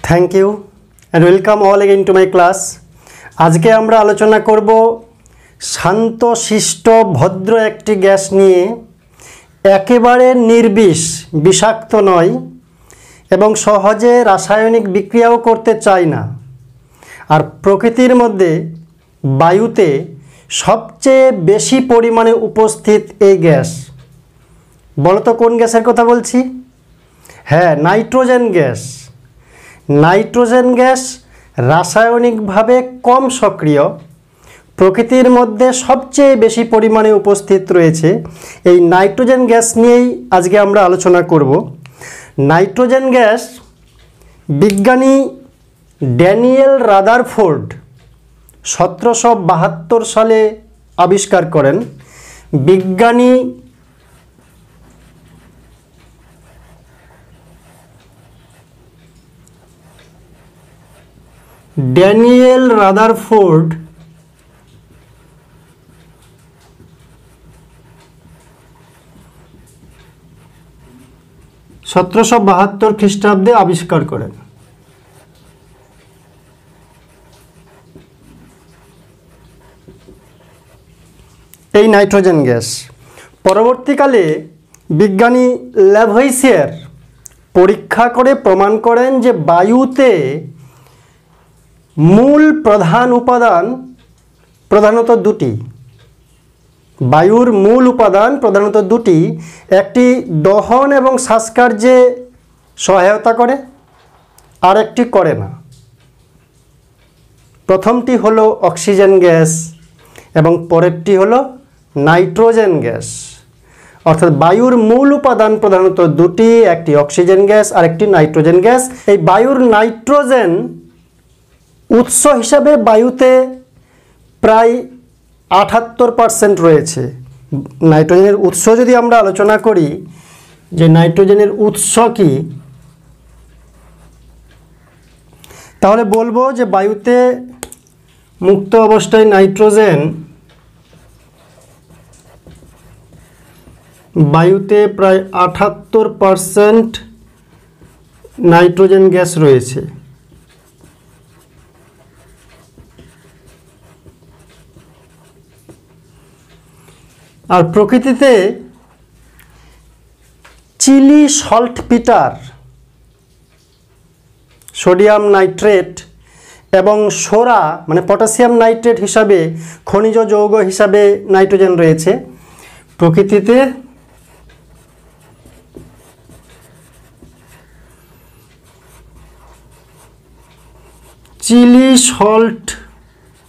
Thank you and welcome all again to my class. आज के आमरा आलोचना करब शांत शिष्ट भद्र एकटी ग्यास निये एकेबारे निर्विष विषाक्त नय एवं सहजे रासायनिक बिक्रियाओ करते चाय ना और प्रकृतिर मध्य वायुते सबचेये बेशी परिमाणे उपस्थित ए ग्यास। बोलो तो कोन ग्यासेर कथा बोलছি? हाँ, नाइट्रोजेन ग्यास। नाइट्रोजेन ग्यास रासायनिक भावे कम सक्रिय, प्रकृतिर मध्य सबचेये बेशी परिमाणे उपस्थित रयेछे। एई नाइट्रोजेन ग्यास नियेई आजके आमरा आलोचना करब। नाइट्रोजेन ग्यास विज्ञानी डैनियल रादारफोर्ड 1772 साले आविष्कार करें। विज्ञानी डैनियल रादारफोर्ड 1772 ख्रीष्टाब्दे आविष्कार करें। এই नाइट्रोजेन ग्यास परवर्तीकाले विज्ञानी ল্যাভয়েসিয়ার परीक्षा करे प्रमाण करें जे वायुते मूल प्रधान उपादान प्रधानत दुटी। वायुर मूल उपादान प्रधानत दुटी, एकटी दहन एवं श्वासकार्ये सहायता करे और एकटी करे ना। प्रथमटी हलो अक्सिजेन ग्यास एवं परेरटी हलो नाइट्रोजेन ग्यास। अर्थात वायुर मूल उपादान प्रधानत दुटी, एकटी अक्सिजेन ग्यास और एकटी नाइट्रोजेन ग्यास। এই वायुर नाइट्रोजेन उत्स हिसाबे वायुते प्राय 78% रयेछे। नाइट्रोजेनेर उत्स यदि आमरा आलोचना करी जे नाइट्रोजेनेर उत्स कि, ताहले बोलबो जे वायुते मुक्त अवस्थाय नाइट्रोजेन वायुते प्राय 78% नाइट्रोजेन ग्यास रयेछे। और प्रकृतिते चिली सल्टपिटार सोडियम नाइट्रेट एवं सोरा माने पटासियम नाइट्रेट हिसाबे खनिज यौग हिसाबे नाइट्रोजेन रयेछे। प्रकृतिते चिली सल्टपिटार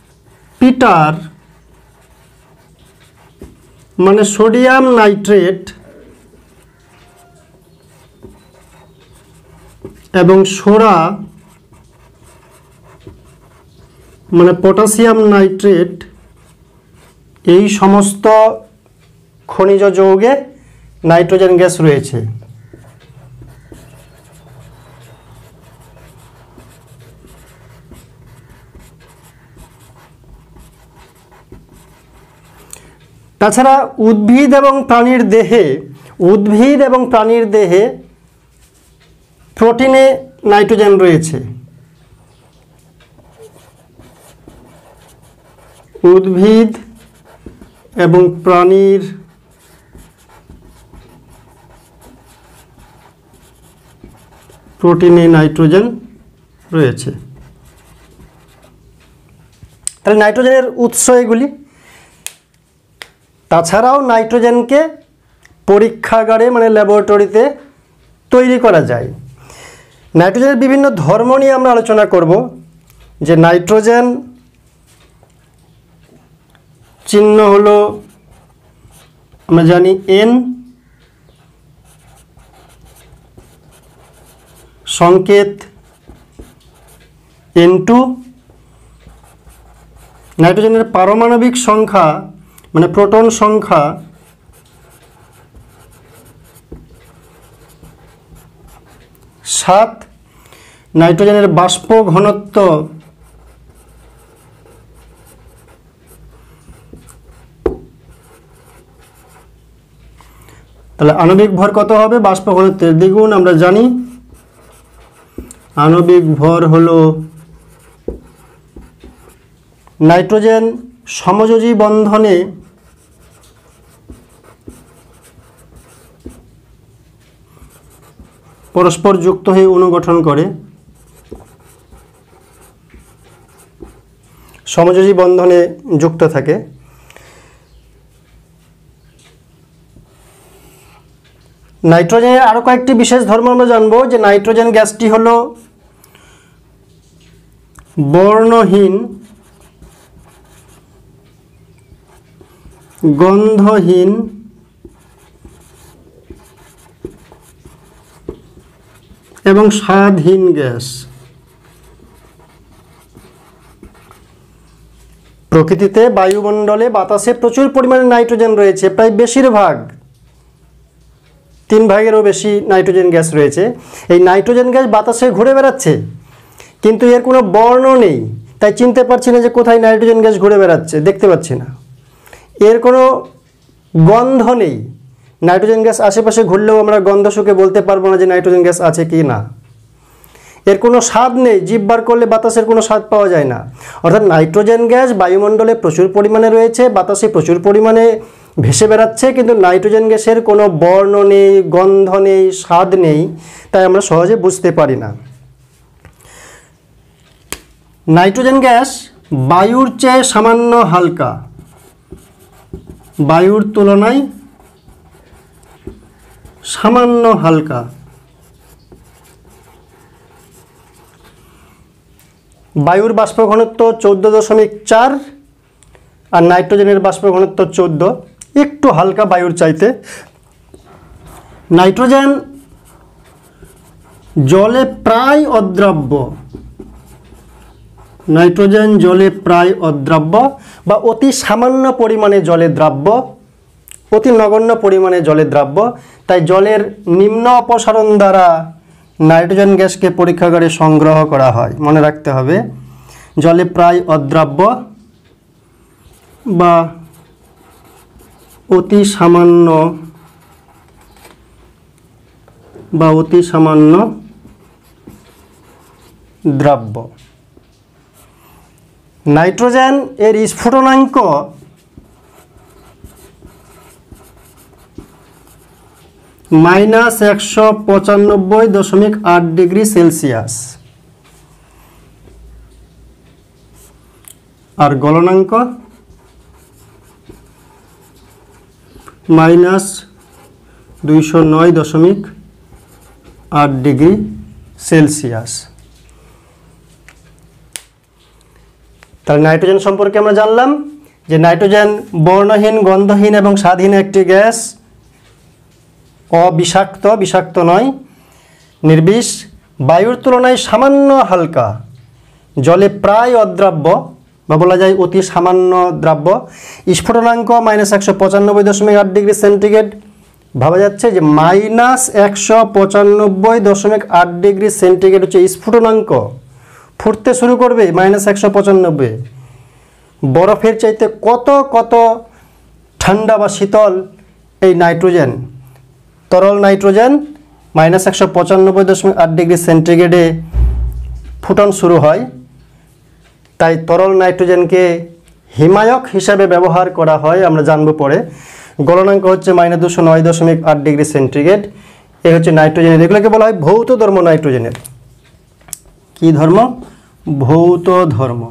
माने सोडियम नाइट्रेट एवं सोरा माने पटासियम नाइट्रेट এই সমস্ত খনিজ যৌগে নাইট্রোজেন গ্যাস রয়েছে। তাছাড়া উদ্ভিদ এবং প্রাণীর দেহে প্রোটিনে নাইট্রোজেন রয়েছে। উদ্ভিদ এবং প্রাণীর প্রোটিনে নাইট্রোজেন রয়েছে। তাহলে নাইট্রোজেনের উৎস এগুলি। তাছাড়াও নাইট্রোজেনকে পরীক্ষাগারে মানে ল্যাবরেটরিতে তৈরি করা যায়। নাইট্রোজেনের বিভিন্ন ধর্ম নিয়ে আমরা আলোচনা করব। যে নাইট্রোজেন চিহ্ন হলো আমরা জানি N, সংকেত N2। নাইট্রোজেনের পারমাণবিক সংখ্যা মানে प्रोटन संख्या 7। नाइट्रोजेनेर बाष्प घनत्व ताहले आणविक भर कत होबे बाष्प घनत्वेर द्विगुण आमरा जानी। আণবিক ভর হলো নাইট্রোজেন সমযোজী বন্ধনে পরস্পর যুক্ত হয়ে অণু গঠন করে, সমযোজী বন্ধনে যুক্ত থাকে। নাইট্রোজেনের আরও কয়েকটি বিশেষ ধর্ম আমরা জানব, যে নাইট্রোজেন গ্যাসটি হলো বর্ণহীন, গন্ধহীন এবং স্বাদহীন গ্যাস। প্রকৃতিতে বায়ুমণ্ডলে বাতাসে প্রচুর পরিমাণে নাইট্রোজেন রয়েছে, প্রায় বেশিরভাগ 3 ভাগেরও বেশি নাইট্রোজেন গ্যাস রয়েছে। এই নাইট্রোজেন গ্যাস বাতাসে ঘুরে বেড়াচ্ছে, কিন্তু এর কোনো বর্ণ নেই, তাই চিনতে পারছি না যে কোথায় নাইট্রোজেন গ্যাস ঘুরে বেড়াচ্ছে, দেখতে পাচ্ছি না। এর কোনো গন্ধ নেই, নাইট্রোজেন গ্যাস আশেপাশে ঘুরলেও আমরা গন্ধ শুকে বলতে পারবো না যে নাইট্রোজেন গ্যাস আছে কি না। এর কোনো স্বাদ নেই, জিভ বার করলে বাতাসের কোনো স্বাদ পাওয়া যায় না। অর্থাৎ নাইট্রোজেন গ্যাস বায়ুমণ্ডলে প্রচুর পরিমাণে রয়েছে, বাতাসে প্রচুর পরিমাণে ভেসে বেড়াচ্ছে, কিন্তু নাইট্রোজেন গ্যাসের কোনো বর্ণ নেই, গন্ধ নেই, স্বাদ নেই, তাই আমরা সহজে বুঝতে পারি না। নাইট্রোজেন গ্যাস বায়ুর চেয়ে সামান্য হালকা, বায়ুর তুলনায় সামান্য হালকা। বায়ুর বাষ্প ঘনত্ব 14.4 আর নাইট্রোজেনের বাষ্প ঘনত্ব 14, একটু হালকা বায়ুর চাইতে। নাইট্রোজেন জলে প্রায় অদ্রাব্য, নাইট্রোজেন জলে প্রায় অদ্রাব্য বা অতি সামান্য পরিমাণে জলে দ্রাব্য, অতি নগণ্য পরিমাণে জলে দ্রাব্য। তাই জলের নিম্ন অপসারণ দ্বারা নাইট্রোজেন গ্যাসকে পরীক্ষাগারে সংগ্রহ করা হয়। মনে রাখতে হবে, জলে প্রায় অদ্রাব্য বা অতি সামান্য দ্রাব্য। নাইট্রোজেন এর স্ফুটনাঙ্ক -195.8 ডিগ্রি সেলসিয়াস আর গলনাঙ্ক -209.8 ডিগ্রি সেলসিয়াস। তাহলে নাইট্রোজেন সম্পর্কে আমরা জানলাম যে নাইট্রোজেন বর্ণহীন, গন্ধহীন এবং স্বাদহীন একটি গ্যাস, অবিষাক্ত, বিষাক্ত নয়, নির্বিষ, বায়ুর তুলনায় সামান্য হালকা, জলে প্রায় অদ্রাব্য বা বলা যায় অতি সামান্য দ্রাব্য। স্ফুটনাঙ্ক -195.8 ডিগ্রি সেন্টিগ্রেড। ভাবা যাচ্ছে যে -195.8 ডিগ্রি সেন্টিগ্রেড হচ্ছে স্ফুটনাঙ্ক। ফুটতে শুরু করবে -195, বরফের চাইতে কত কত ঠান্ডা বা শীতল এই নাইট্রোজেন। তরল নাইট্রোজেন -195.8 ডিগ্রি সেন্টিগ্রেডে ফুটন শুরু হয়, তাই তরল নাইট্রোজেনকে হিমায়ক হিসাবে ব্যবহার করা হয়, আমরা জানবো পরে। গলনাঙ্ক হচ্ছে -209.8 ডিগ্রি সেন্টিগ্রেড। এ হচ্ছে নাইট্রোজেনের, এগুলোকে বলা হয় ভৌত ধর্ম নাইট্রোজেনের। কি ধর্ম? ভৌত ধর্ম।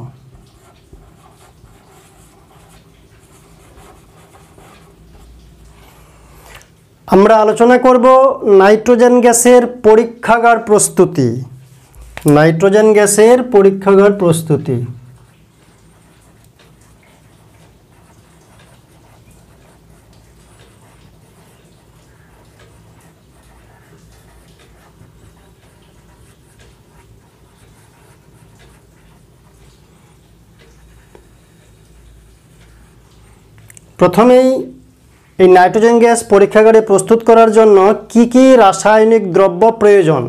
আমরা আলোচনা করব নাইট্রোজেন গ্যাসের পরীক্ষাগার প্রস্তুতি। নাইট্রোজেন গ্যাসের পরীক্ষাগার প্রস্তুতি। প্রথমেই এই নাইট্রোজেন গ্যাস পরীক্ষাগারে প্রস্তুত করার জন্য কি কি রাসায়নিক দ্রব্য প্রয়োজন।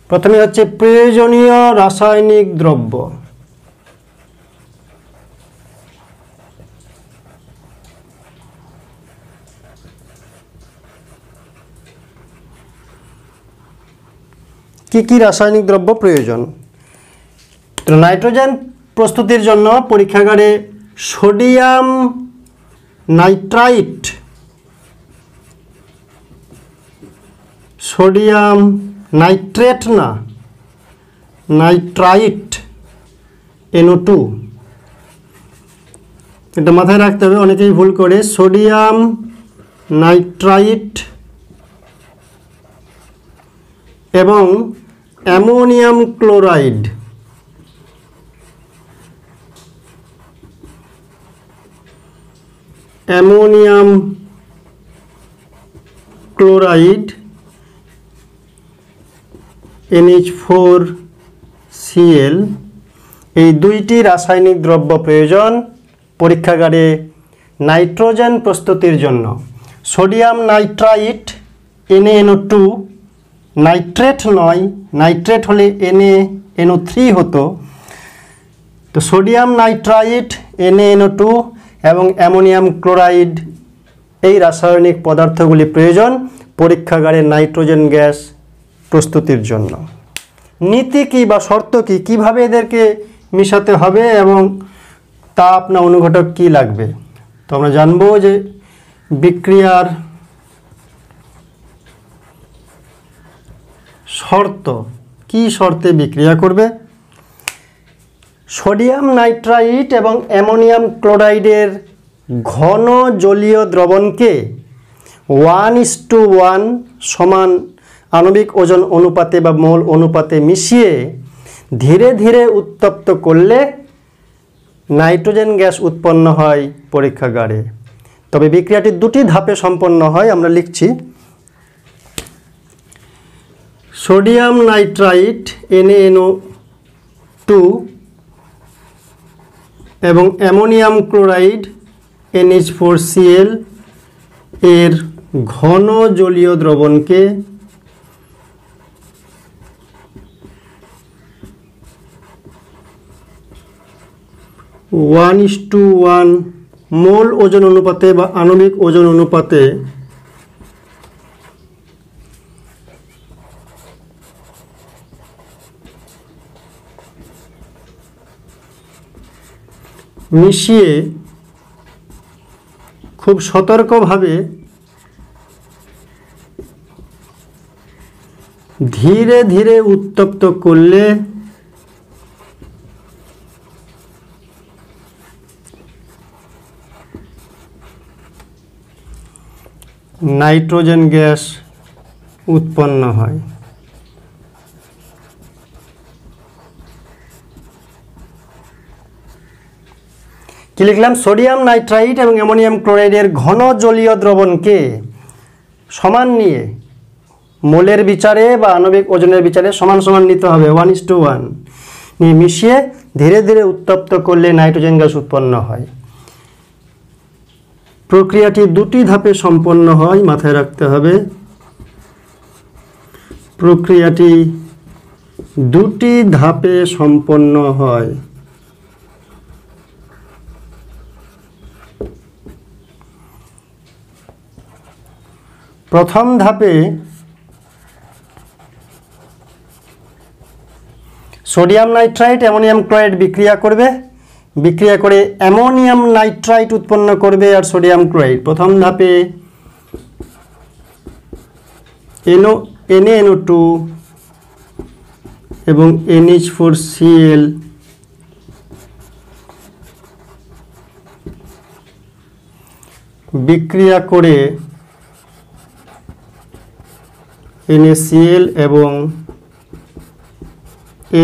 প্রথমে হচ্ছে প্রয়োজনীয় রাসায়নিক দ্রব্য। কি রাসায়নিক দ্রব্য প্রয়োজন। তো নাইট্রোজেন প্রস্তুতির জন্য পরীক্ষাগারে সোডিয়াম নাইট্রাইট, সোডিয়াম নাইট্রেট না, নাইট্রাইট NO2, এটা মাথায় রাখতে হবে, অনেকেই ভুল করে। সোডিয়াম নাইট্রাইট এবং ammonium chloride, ammonium chloride NH4Cl, এই দুইটি রাসায়নিক দ্রব্য প্রয়োজন পরীক্ষাগারে নাইট্রোজেন প্রস্তুতির জন্য। সোডিয়াম নাইট্রাইট NaNO2, নাইট্রেট নয়, নাইট্রেট হলে NaNO3 হতো। তো সোডিয়াম নাইট্রাইট NaNO2 এবং অ্যামোনিয়াম ক্লোরাইড, এই রাসায়নিক পদার্থগুলি প্রয়োজন পরীক্ষাগারে নাইট্রোজেন গ্যাস প্রস্তুতির জন্য। নীতি কী বা শর্ত কী, কীভাবে এদেরকে মিশাতে হবে এবং তাপ না অনুঘটক কী লাগবে। তো আমরা জানবো যে বিক্রিয়ার শর্ত, কি শর্তে বিক্রিয়া করবে। সোডিয়াম নাইট্রাইট এবং অ্যামোনিয়াম ক্লোরাইডের ঘন জলীয় দ্রবণকে 1:1 সমান আণবিক ওজন অনুপাতে বা মোল অনুপাতে মিশিয়ে ধীরে ধীরে উত্তপ্ত করলে নাইট্রোজেন গ্যাস উৎপন্ন হয় পরীক্ষাগারে। তবে বিক্রিয়াটি দুটি ধাপে সম্পন্ন হয়, আমরা লিখছি। সোডিয়াম নাইট্রাইট NaNO2 এবং অ্যামোনিয়াম ক্লোরাইড NH4Cl এর ঘন জলীয় দ্রবণকে 1:1 মোল ওজন অনুপাতে বা আণবিক ওজন অনুপাতে মিশিয়ে খুব সতর্কভাবে ধীরে ধীরে উত্তপ্ত করলে নাইট্রোজেন গ্যাস উৎপন্ন হয়। কি লিখলাম? সোডিয়াম নাইট্রাইট এবং অ্যামোনিয়াম ক্লোরাইডের ঘন জলীয় দ্রবণকে সমান নিয়ে মোলের বিচারে বা আণবিক ওজনের বিচারে সমান সমান নিতে হবে, 1:1 নিয়ে মিশিয়ে ধীরে ধীরে উত্তপ্ত করলে নাইট্রোজেন গ্যাস উৎপন্ন হয়। প্রক্রিয়াটি দুটি ধাপে সম্পন্ন হয়, মাথায় রাখতে হবে। প্রক্রিয়াটি দুটি ধাপে সম্পন্ন হয়। প্রথম ধাপে সোডিয়াম নাইট্রাইট অ্যামোনিয়াম ক্লোরাইড বিক্রিয়া করবে, বিক্রিয়া করে অ্যামোনিয়াম নাইট্রাইট উৎপন্ন করবে আর সোডিয়াম ক্লোরাইড। প্রথম ধাপে NaNO2 এবং NH4Cl বিক্রিয়া করে NaCl এবং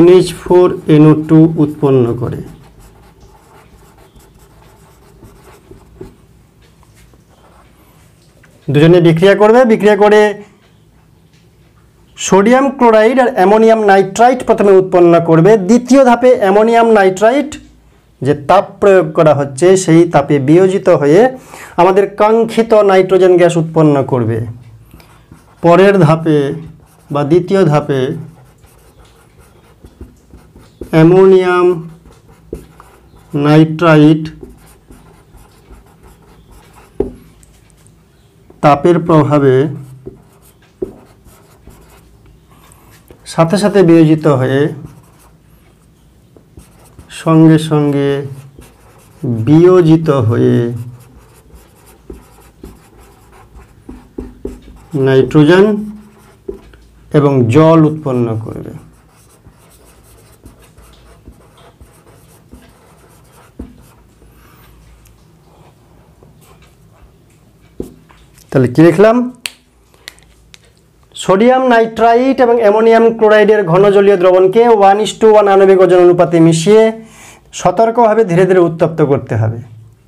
NH4NO2 উৎপন্ন করে। দুজনে বিক্রিয়া করবে, বিক্রিয়া করে সোডিয়াম ক্লোরাইড আর অ্যামোনিয়াম নাইট্রাইট প্রথমে উৎপন্ন করবে। দ্বিতীয় ধাপে অ্যামোনিয়াম নাইট্রাইট যে তাপ প্রয়োগ করা হচ্ছে সেই তাপে বিয়োজিত হয়ে আমাদের কাঙ্ক্ষিত নাইট্রোজেন গ্যাস উৎপন্ন করবে। পরের ধাপে বা দ্বিতীয় ধাপে অ্যামোনিয়াম নাইট্রাইট তাপের প্রভাবে সাথে সাথে বিয়োজিত হয়ে সঙ্গে সঙ্গে বিয়োজিত হয়ে নাইট্রোজেন এবং জল উৎপন্ন করবে। তাহলে কি লিখলাম? সোডিয়াম নাইট্রাইট এবং অ্যামোনিয়াম ক্লোরাইডের ঘন জলীয় দ্রবণকে 1:1 আণবিক ওজন অনুপাতে মিশিয়ে সতর্কভাবে ধীরে ধীরে উত্তপ্ত করতে হবে,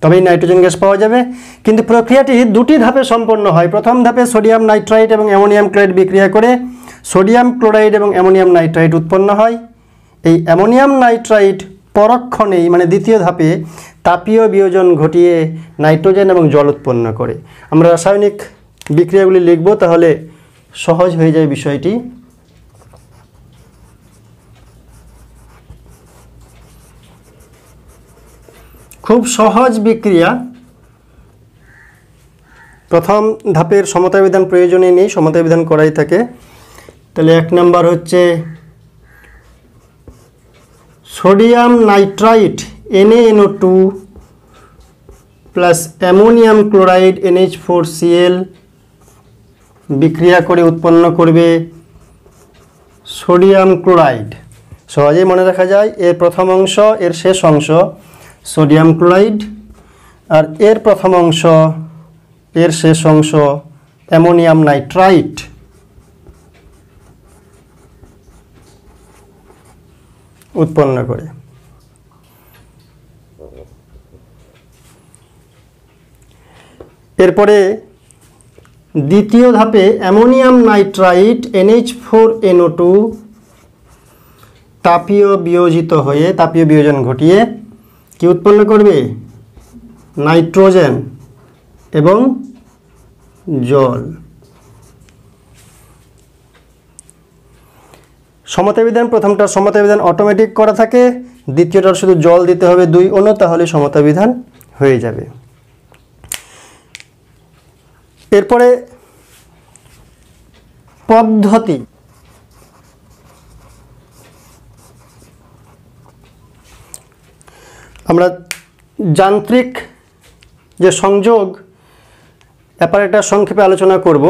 তবেই নাইট্রোজেন গ্যাস পাওয়া যাবে। কিন্তু প্রক্রিয়াটি দুটি ধাপে সম্পন্ন হয়। প্রথম ধাপে সোডিয়াম নাইট্রাইট এবং অ্যামোনিয়াম ক্লোরাইড বিক্রিয়া করে সোডিয়াম ক্লোরাইড এবং অ্যামোনিয়াম নাইট্রাইট উৎপন্ন হয়। এই অ্যামোনিয়াম নাইট্রাইট পরক্ষণেই মানে দ্বিতীয় ধাপে তাপীয় বিয়োজন ঘটিয়ে নাইট্রোজেন এবং জল উৎপন্ন করে। আমরা রাসায়নিক বিক্রিয়াগুলি লিখব, তাহলে সহজ হয়ে যায় বিষয়টি। খুব সহজ বিক্রিয়া। প্রথম ধাপের সমতা বিধান প্রয়োজনই নেই, সমতা বিধান করাই থাকে। তাহলে 1 নাম্বার হচ্ছে sodium nitrite NaNO2 plus ammonium chloride NH4Cl বিক্রিয়া করে উৎপন্ন করবে সোডিয়াম ক্লোরাইড। সহজেই মনে রাখা যায়, এর প্রথম অংশ এর শেষ অংশ সোডিয়াম ক্লোরাইড, আর এর প্রথম অংশ এর শেষ অংশ অ্যামোনিয়াম নাইট্রাইট। উৎপন্ন করে এরপরে দ্বিতীয় ধাপে অ্যামোনিয়াম নাইট্রাইট NH4NO2 তাপীয় বিয়োজিত হয়ে তাপীয় বিয়োজন ঘটিয়ে কি উৎপন্ন করবে? নাইট্রোজেন এবং জল। সমতা বিধান প্রথমটা সমতা বিধান অটোমেটিক করা থাকে, দ্বিতীয়টার শুধু জল দিতে হবে 2 অণু, তাহলে সমতা বিধান হয়ে যাবে। এরপরে পদ্ধতি। আমরা যান্ত্রিক যে সংযোগ অ্যাপারেটাস সংক্ষেপে আলোচনা করব,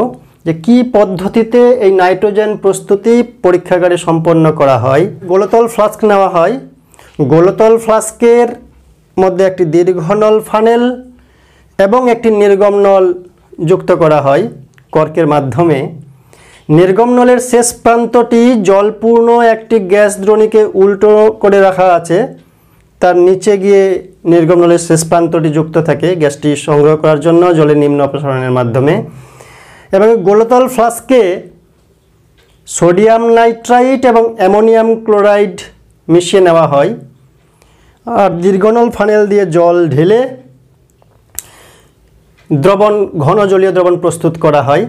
যে কি পদ্ধতিতে এই নাইট্রোজেন প্রস্তুতি পরীক্ষাগারে সম্পন্ন করা হয়। গোলতল ফ্লাস্ক নেওয়া হয়, গোলতল ফ্লাস্কের মধ্যে একটি দীর্ঘনল ফানেল এবং একটি নির্গম নল যুক্ত করা হয় কর্কের মাধ্যমে। নির্গম নলের শেষ প্রান্তটি জলপূর্ণ একটি গ্যাস দ্রোণীকে উল্টো করে রাখা আছে, তার নিচে গিয়ে নির্গম নলের শেষ প্রান্তটি যুক্ত থাকে গ্যাসটি সংগ্রহ করার জন্য জলের নিম্ন অপসারণের মাধ্যমে। এবং গোলতল ফ্লাস্কে সোডিয়াম নাইট্রাইট এবং অ্যামোনিয়াম ক্লোরাইড মিশিয়ে নেওয়া হয়, আর দীর্ঘনল ফানেল দিয়ে জল ঢেলে দ্রবণ ঘন জলীয় দ্রবণ প্রস্তুত করা হয়।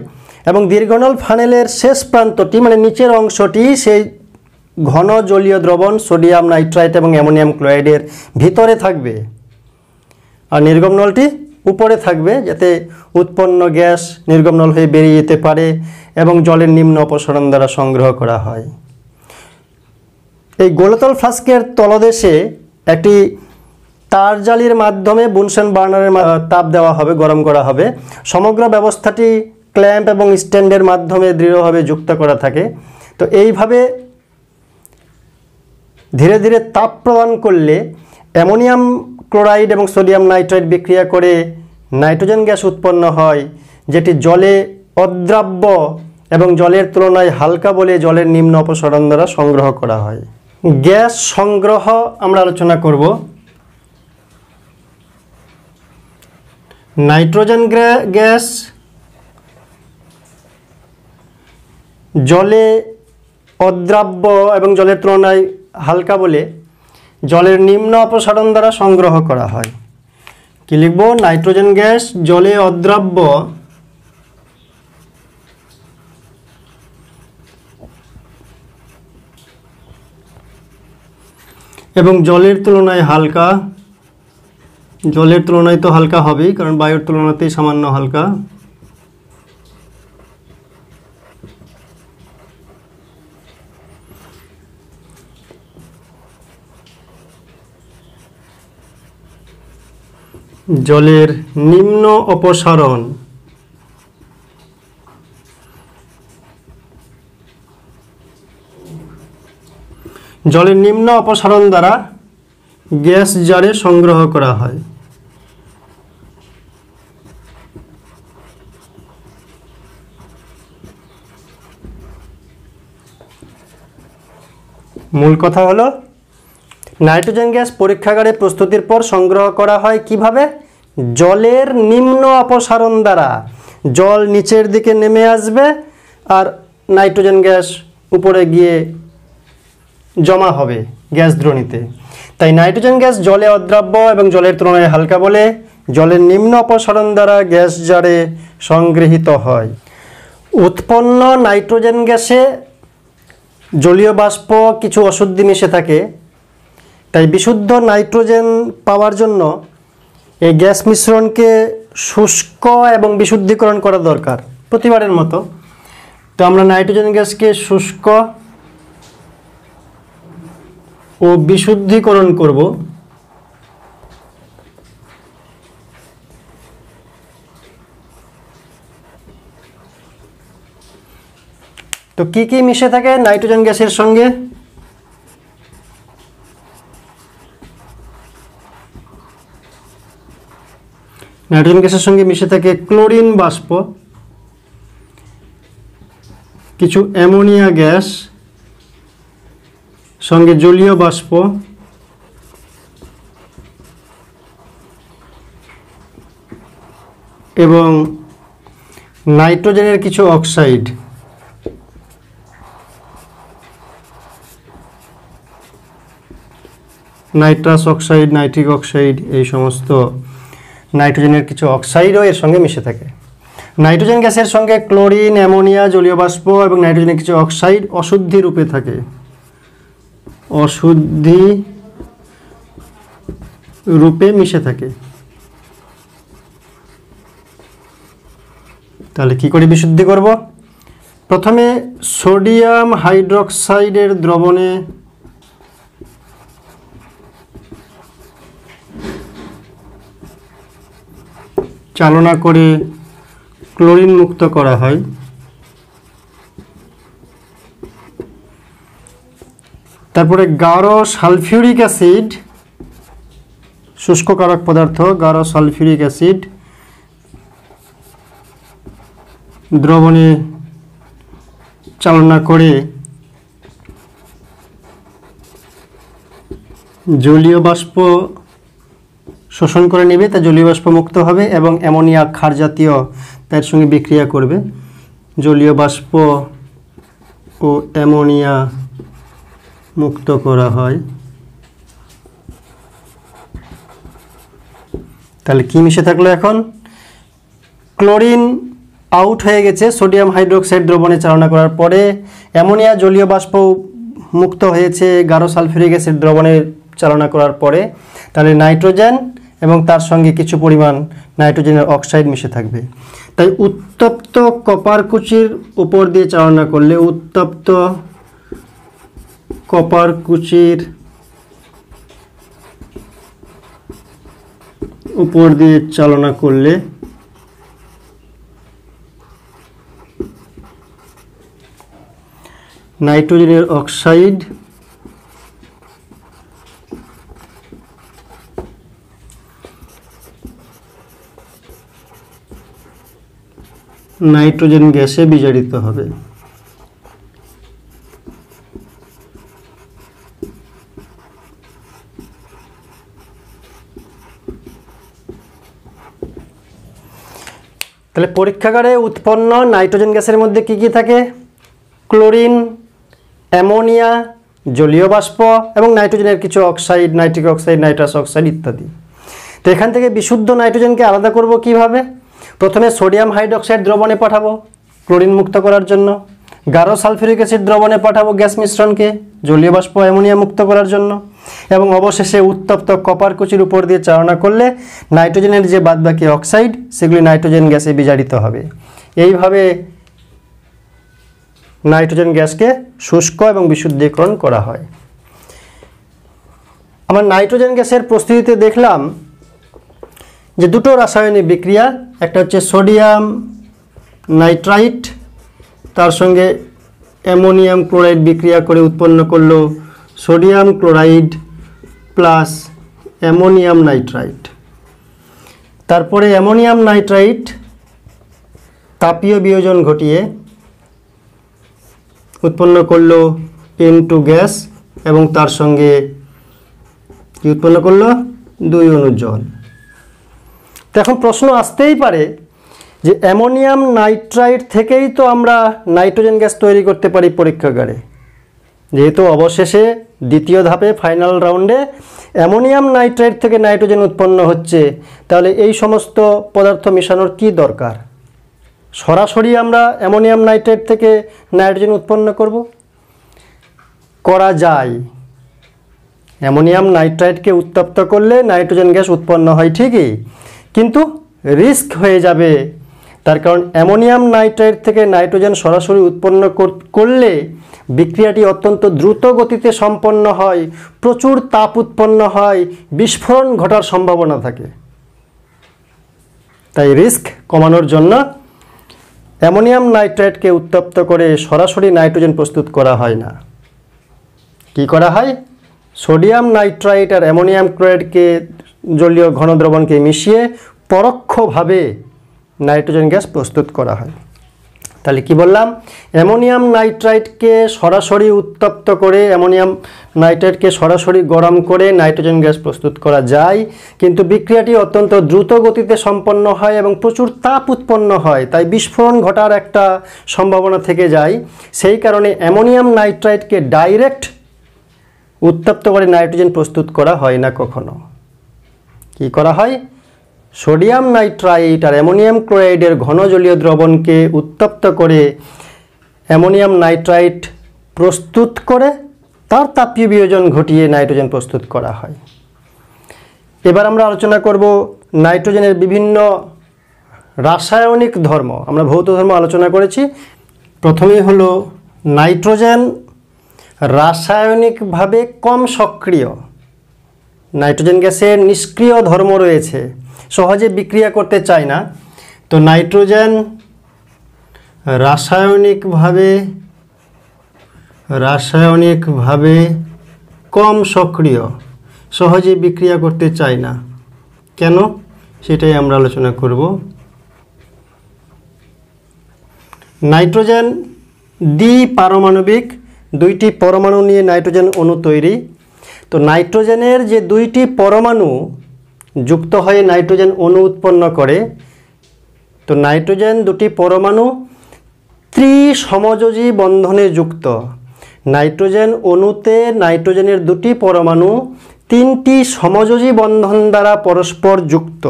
এবং দীর্ঘনল ফানেলের শেষ প্রান্তটি মানে নিচের অংশটি সেই ঘন জলীয় দ্রবণ সোডিয়াম নাইট্রাইট এবং অ্যামোনিয়াম ক্লোরাইডের ভিতরে থাকবে, আর নির্গম নলটি উপরে থাকবে, যাতে উৎপন্ন গ্যাস নির্গম নল হয়ে বেরিয়ে যেতে পারে এবং জলের নিম্ন অপসারণ দ্বারা সংগ্রহ করা হয়। এই গোলতল ফ্লাস্কের তলদেশে একটি তার জালির মাধ্যমে বুনসেন বার্নারের তাপ দেওয়া হবে, গরম করা হবে। সমগ্র ব্যবস্থাটি ক্ল্যাম্প এবং স্ট্যান্ডের মাধ্যমে দৃঢ়ভাবে যুক্ত করা থাকে। তো এইভাবে ধীরে ধীরে তাপ প্রদান করলে অ্যামোনিয়াম ক্লোরাইড এবং সোডিয়াম নাইট্রাইট বিক্রিয়া করে নাইট্রোজেন গ্যাস উৎপন্ন হয়, যেটি জলে অদ্রাব্য এবং জলের তুলনায় হালকা বলে জলের নিম্ন অপসারণ দ্বারা সংগ্রহ করা হয়। গ্যাস সংগ্রহ আমরা আলোচনা করব। নাইট্রোজেন গ্যাস জলে অদ্রাব্য এবং জলের তুলনায় হালকা বলে জলের নিম্ন অপসারণ দ্বারা সংগ্রহ করা হয়। কি লিখব? নাইট্রোজেন গ্যাস জলে অদ্রাব্য এবং জলের তুলনায় হালকা। জলের তুলনায় তো হালকা হবেই, কারণ বায়ুর তুলনাতেই সামান্য হালকা। জলের নিম্ন অপসারণ দ্বারা গ্যাস জারে সংগ্রহ করা হয়। মূল কথা হলো নাইট্রোজেন গ্যাস পরীক্ষাগারে প্রস্তুতির পর সংগ্রহ করা হয় কিভাবে? জলের নিম্ন অপসারণ দ্বারা। জল নিচের দিকে নেমে আসবে আর নাইট্রোজেন গ্যাস উপরে গিয়ে জমা হবে গ্যাস দ্রোণীতে। তাই নাইট্রোজেন গ্যাস জলে অদ্রাব্য এবং জলের তুলনায় হালকা বলে জলের নিম্ন অপসারণ দ্বারা গ্যাস জারে সংগৃহীত হয়। উৎপন্ন নাইট্রোজেন গ্যাসে জলীয় বাষ্প কিছু অশুদ্ধি মিশে থাকে, তাই বিশুদ্ধ নাইট্রোজেন পাওয়ার জন্য এই গ্যাস মিশ্রণকে শুষ্ক এবং বিশুদ্ধিকরণ করা দরকার প্রতিবারের মতো। তো আমরা নাইট্রোজেন গ্যাসকে শুষ্ক ও বিশুদ্ধিকরণ করব। তো কি কি মিশে থাকে নাইট্রোজেন গ্যাসের সঙ্গে? নাইট্রোজেন গ্যাসের সঙ্গে মিশে থাকে ক্লোরিন বাষ্প, কিছু অ্যামোনিয়া গ্যাস, সঙ্গে জলীয় বাষ্প এবং নাইট্রোজেনের কিছু oxide. Nitrous oxide, nitric oxide, এই সমস্ত নাইট্রোজেনের কিছু অক্সাইডও এর সঙ্গে মিশে থাকে। নাইট্রোজেন গ্যাসের সঙ্গে ক্লোরিন, অ্যামোনিয়া, জলীয় বাষ্প এবং নাইট্রোজেনের কিছু অক্সাইড অশুদ্ধি রূপে থাকে। অশুদ্ধি রূপে মিশে থাকে। তাহলে কি করে বিশুদ্ধি করব? প্রথমে সোডিয়াম হাইড্রোক্সাইডের দ্রবণে চালনা করে ক্লোরিন মুক্ত করা হয়। তারপরে গাঢ় সালফিউরিক অ্যাসিড, শুষ্ককারক পদার্থ, গাঢ় সালফিউরিক অ্যাসিড দ্রবণে চালনা করে জলীয় বাষ্প শোষণ করে নেবে, তা জলীয় বাষ্প মুক্ত হবে এবং অ্যামোনিয়া ক্ষার জাতীয় তার সঙ্গে বিক্রিয়া করবে। জলীয় বাষ্প ও অ্যামোনিয়া মুক্ত করা হয়। তাহলে কি মিশে থাকলো? এখন ক্লোরিন আউট হয়ে গেছে সোডিয়াম হাইড্রোক্সাইড দ্রবণে চালনা করার পরে, অ্যামোনিয়া জলীয় বাষ্প মুক্ত হয়েছে গাঢ় সালফিউরিক অ্যাসিড দ্রবণে চালনা করার পরে। তাহলে নাইট্রোজেন এবং তার সঙ্গে কিছু পরিমাণ নাইট্রোজেনের অক্সাইড মিশে থাকবে। তাই উত্তপ্ত কপার কুচির উপর দিয়ে চালনা করলে, উত্তপ্ত কপার কুচির উপর দিয়ে চালনা করলে নাইট্রোজেনের অক্সাইড নাইট্রোজেন গ্যাসে বিজারিত হবে। তাহলে পরীক্ষাগারে উৎপন্ন নাইট্রোজেন গ্যাসের মধ্যে কি কি থাকে? ক্লোরিন, অ্যামোনিয়া, জলীয় বাষ্প এবং নাইট্রোজেনের কিছু oxide, nitric oxide, nitrous oxide ইত্যাদি। তো এখান থেকে বিশুদ্ধ নাইট্রোজেনকে আলাদা করব কিভাবে? প্রথমে সোডিয়াম হাইড্রোক্সাইড দ্রবণে পাঠাবো ক্লোরিন মুক্ত করার জন্য, গাঢ় সালফিউরিক অ্যাসিড দ্রবণে পাঠাবো গ্যাস মিশ্রণকে জলীয় বাষ্প অ্যামোনিয়া মুক্ত করার জন্য, এবং অবশেষে উত্তপ্ত কপার কুচির উপর দিয়ে চালনা করলে নাইট্রোজেনের যে বাদবাকি অক্সাইড সেগুলি নাইট্রোজেন গ্যাসে বিজারিত হবে। এইভাবে নাইট্রোজেন গ্যাসকে শুষ্ক এবং বিশুদ্ধীকরণ করা হয়। আমরা নাইট্রোজেন গ্যাসের প্রস্তুতিতে দেখলাম যে দুটো রাসায়নিক বিক্রিয়া, একটা হচ্ছে সোডিয়াম নাইট্রাইট তার সঙ্গে অ্যামোনিয়াম ক্লোরাইড বিক্রিয়া করে উৎপন্ন করলো sodium chloride plus ammonium nitrite. তারপরে অ্যামোনিয়াম নাইট্রাইট তাপীয় বিয়োজন ঘটিয়ে উৎপন্ন করলো N2 গ্যাস এবং তার সঙ্গে কি উৎপন্ন করলো 2 অণু জল। তো এখন প্রশ্ন আসতেই পারে যে অ্যামোনিয়াম নাইট্রাইট থেকেই তো আমরা নাইট্রোজেন গ্যাস তৈরি করতে পারি পরীক্ষাগারে, যেহেতু অবশেষে দ্বিতীয় ধাপে ফাইনাল রাউন্ডে অ্যামোনিয়াম নাইট্রাইট থেকে নাইট্রোজেন উৎপন্ন হচ্ছে, তাহলে এই সমস্ত পদার্থ মেশানোর কি দরকার? সরাসরি আমরা অ্যামোনিয়াম নাইট্রাইট থেকে নাইট্রোজেন উৎপন্ন করা যায়। অ্যামোনিয়াম নাইট্রাইটকে উত্তপ্ত করলে নাইট্রোজেন গ্যাস উৎপন্ন হয় ঠিকই, কিন্তু রিস্ক হয়ে যাবে। তার কারণ অ্যামোনিয়াম নাইট্রাইট থেকে নাইট্রোজেন সরাসরি উৎপন্ন করলে বিক্রিয়াটি অত্যন্ত দ্রুত গতিতে সম্পন্ন হয়, প্রচুর তাপ উৎপন্ন হয়, বিস্ফোরণ ঘটার সম্ভাবনা থাকে। তাই রিস্ক কমানোর জন্য অ্যামোনিয়াম নাইট্রাইটকে উত্তপ্ত করে সরাসরি নাইট্রোজেন প্রস্তুত করা হয় না। কি করা হয়? সোডিয়াম নাইট্রাইট আর অ্যামোনিয়াম ক্লোরাইডকে জলীয় ঘন দ্রবণকে মিশিয়ে পরোক্ষভাবে নাইট্রোজেন গ্যাস প্রস্তুত করা হয়। তাহলে কি বললাম? অ্যামোনিয়াম নাইট্রাইটকে সরাসরি উত্তপ্ত করে অ্যামোনিয়াম নাইট্রাইটকে সরাসরি গরম করে নাইট্রোজেন গ্যাস প্রস্তুত করা যায়, কিন্তু বিক্রিয়াটি অত্যন্ত দ্রুত গতিতে সম্পন্ন হয় এবং প্রচুর তাপ উৎপন্ন হয়, তাই বিস্ফোরণ ঘটার একটা সম্ভাবনা থেকে যায়। সেই কারণে অ্যামোনিয়াম নাইট্রাইটকে ডাইরেক্ট উত্তপ্ত করে নাইট্রোজেন প্রস্তুত করা হয় না কখনো। কি করা হয়? সোডিয়াম নাইট্রাইট আর অ্যামোনিয়াম ক্লোরাইডের ঘন জলীয় দ্রবণকে উত্তপ্ত করে অ্যামোনিয়াম নাইট্রাইট প্রস্তুত করে তার তাপীয় বিয়োজন ঘটিয়ে নাইট্রোজেন প্রস্তুত করা হয়। এবার আমরা আলোচনা করব নাইট্রোজেনের বিভিন্ন রাসায়নিক ধর্ম। আমরা ভৌত ধর্ম আলোচনা করেছি। প্রথমেই হলো নাইট্রোজেন রাসায়নিকভাবে কম সক্রিয়। নাইট্রোজেন গ্যাসের নিষ্ক্রিয় ধর্ম রয়েছে, সহজে বিক্রিয়া করতে চায় না। তো নাইট্রোজেন রাসায়নিকভাবে কম সক্রিয়, সহজে বিক্রিয়া করতে চায় না। কেন? সেটাই আমরা আলোচনা করব। নাইট্রোজেন দ্বিপারমাণবিক, 2টি পরমাণু নিয়ে নাইট্রোজেন অণু তৈরি। তো নাইট্রোজেনের যে 2টি পরমাণু যুক্ত হয়ে নাইট্রোজেন অণু উৎপন্ন করে, তো নাইট্রোজেন 2টি পরমাণু ত্রিসমযোজী বন্ধনে যুক্ত। নাইট্রোজেন অণুতে নাইট্রোজেনের 2টি পরমাণু 3টি সমযোজী বন্ধন দ্বারা পরস্পর যুক্ত।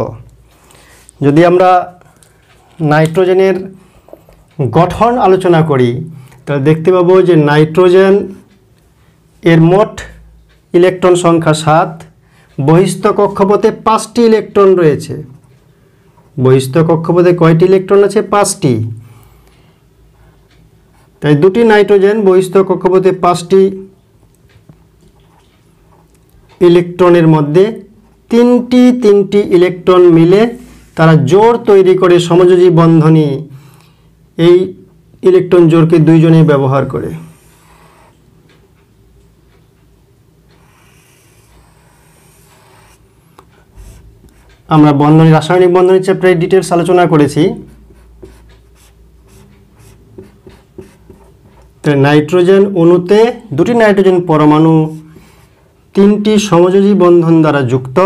যদি আমরা নাইট্রোজেনের গঠন আলোচনা করি তাহলে দেখতে পাবো যে নাইট্রোজেন এর মোট ইলেকট্রন সংখ্যা 7। বহিস্থ কক্ষপথে 5টি ইলেকট্রন রয়েছে। বহিস্থ কক্ষপথে কয়টি ইলেকট্রন আছে? 5টি। তাই 2টি নাইট্রোজেন বহিস্থ কক্ষপথে 5টি ইলেকট্রনের মধ্যে 3টি ইলেকট্রন মিলে তারা জোড় তৈরি করে সমযোজী বন্ধনী। এই ইলেকট্রন জোড়কে 2 জনেই ব্যবহার করে। আমরা বন্ধনী, রাসায়নিক বন্ধনী চ্যাপ্টারে ডিটেলস আলোচনা করেছি। তো নাইট্রোজেন অণুতে 2টি নাইট্রোজেন পরমাণু 3টি সমযোজী বন্ধন দ্বারা যুক্ত।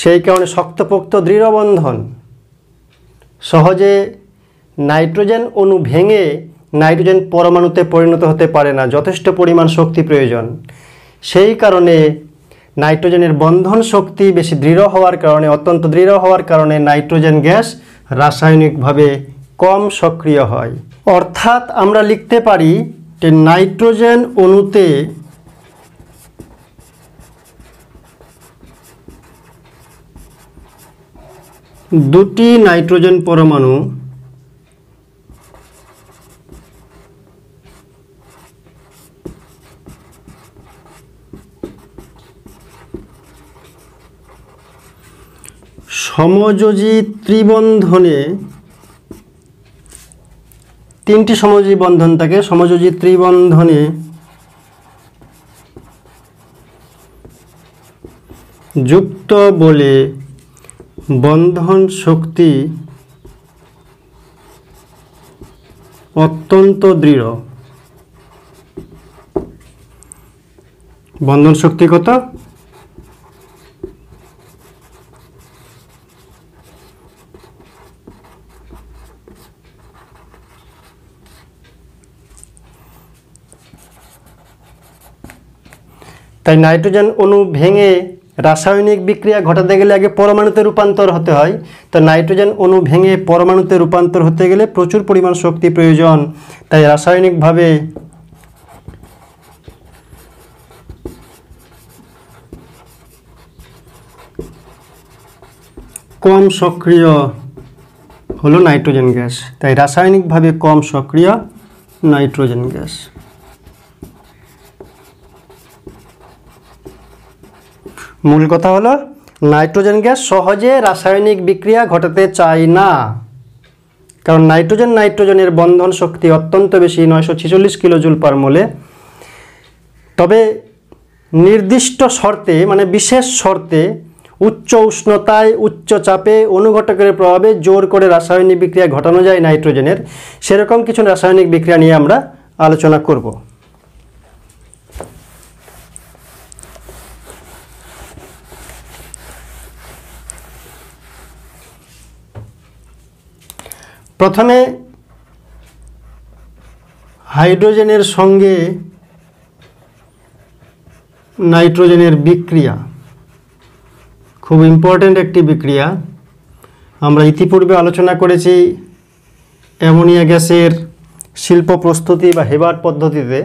সেই কারণে শক্তপোক্ত দৃঢ় বন্ধন। সহজে নাইট্রোজেন অণু ভেঙে নাইট্রোজেন পরমাণুতে পরিণত হতে পারে না, যথেষ্ট পরিমাণ শক্তি প্রয়োজন। সেই কারণে নাইট্রোজেনের বন্ধন শক্তি বেশি দৃঢ় হওয়ার কারণে, অত্যন্ত দৃঢ় হওয়ার কারণে নাইট্রোজেন গ্যাস রাসায়নিকভাবে কম সক্রিয় হয়। অর্থাৎ আমরা লিখতে পারি যে নাইট্রোজেন অণুতে দুটি নাইট্রোজেন পরমাণু সমযোজী ত্রিবন্ধনে তিনটি সমযোজী বন্ধন থাকে। সমযোজী ত্রিবন্ধনে যুক্ত বলে বন্ধন শক্তি অত্যন্ত দৃঢ়। বন্ধন শক্তি কত? তাই নাইট্রোজেন অণু ভেঙে রাসায়নিক বিক্রিয়া ঘটাতে গেলে আগে পরমাণুতে রূপান্তর হতে হয়। তো নাইট্রোজেন অণু ভেঙে পরমাণুতে রূপান্তর হতে গেলে প্রচুর পরিমাণ শক্তি প্রয়োজন। তাই রাসায়নিকভাবে কম সক্রিয় হলো নাইট্রোজেন গ্যাস। তাই রাসায়নিকভাবে কম সক্রিয় নাইট্রোজেন গ্যাস। মূল কথা হলো নাইট্রোজেন গ্যাস সহজে রাসায়নিক বিক্রিয়া ঘটাতে চায় না, কারণ নাইট্রোজেনের বন্ধন শক্তি অত্যন্ত বেশি, 946 কিলোজুল পার মোলে। তবে নির্দিষ্ট শর্তে, মানে বিশেষ শর্তে, উচ্চ উষ্ণতায় উচ্চ চাপে অনুঘটকের প্রভাবে জোর করে রাসায়নিক বিক্রিয়া ঘটানো যায় নাইট্রোজেনের, সেরকম কিছু রাসায়নিক বিক্রিয়া নিয়ে আমরা আলোচনা করব। প্রথমে হাইড্রোজেনের সঙ্গে নাইট্রোজেনের বিক্রিয়া, খুব ইম্পর্ট্যান্ট একটি বিক্রিয়া। আমরা ইতিপূর্বে আলোচনা করেছি অ্যামোনিয়া গ্যাসের শিল্প প্রস্তুতি বা হেবার্ট পদ্ধতিতে,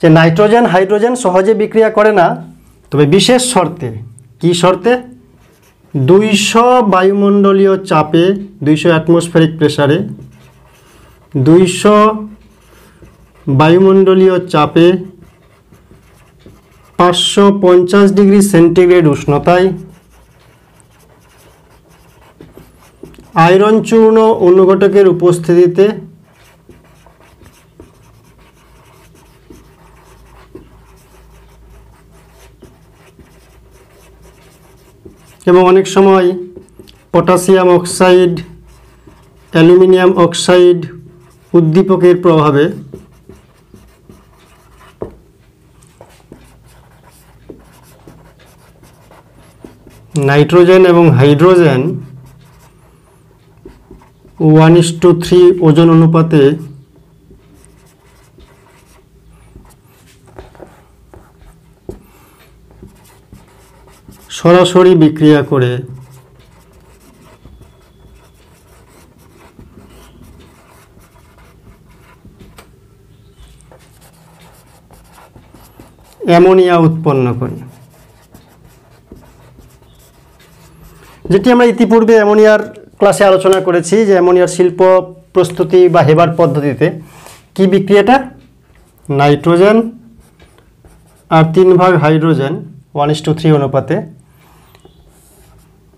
যে নাইট্রোজেন হাইড্রোজেন সহজে বিক্রিয়া করে না, তবে বিশেষ শর্তে। কি শর্তে? 200 বায়ুমণ্ডলীয় চাপে, 200 অ্যাটমসফেরিক প্রেসারে, 200 বায়ুমণ্ডলীয় চাপে 550 ডিগ্রি সেন্টিগ্রেড উষ্ণতায় আয়রন চূর্ণ অনুঘটকের উপস্থিতিতে এবং অনেক সময় পটাশিয়াম অক্সাইড, অ্যালুমিনিয়াম অক্সাইড উদ্দীপকের প্রভাবে নাইট্রোজেন এবং হাইড্রোজেন 1:3 ওজন অনুপাতে সরাসরি বিক্রিয়া করে অ্যামোনিয়া উৎপন্ন করে, যেটি আমরা ইতিপূর্বে অ্যামোনিয়ার ক্লাসে আলোচনা করেছি, যে অ্যামোনিয়ার শিল্প প্রস্তুতি বা হেবার্ট পদ্ধতিতে কি বিক্রিয়াটা? নাইট্রোজেন আর 3 ভাগ হাইড্রোজেন 1:3 অনুপাতে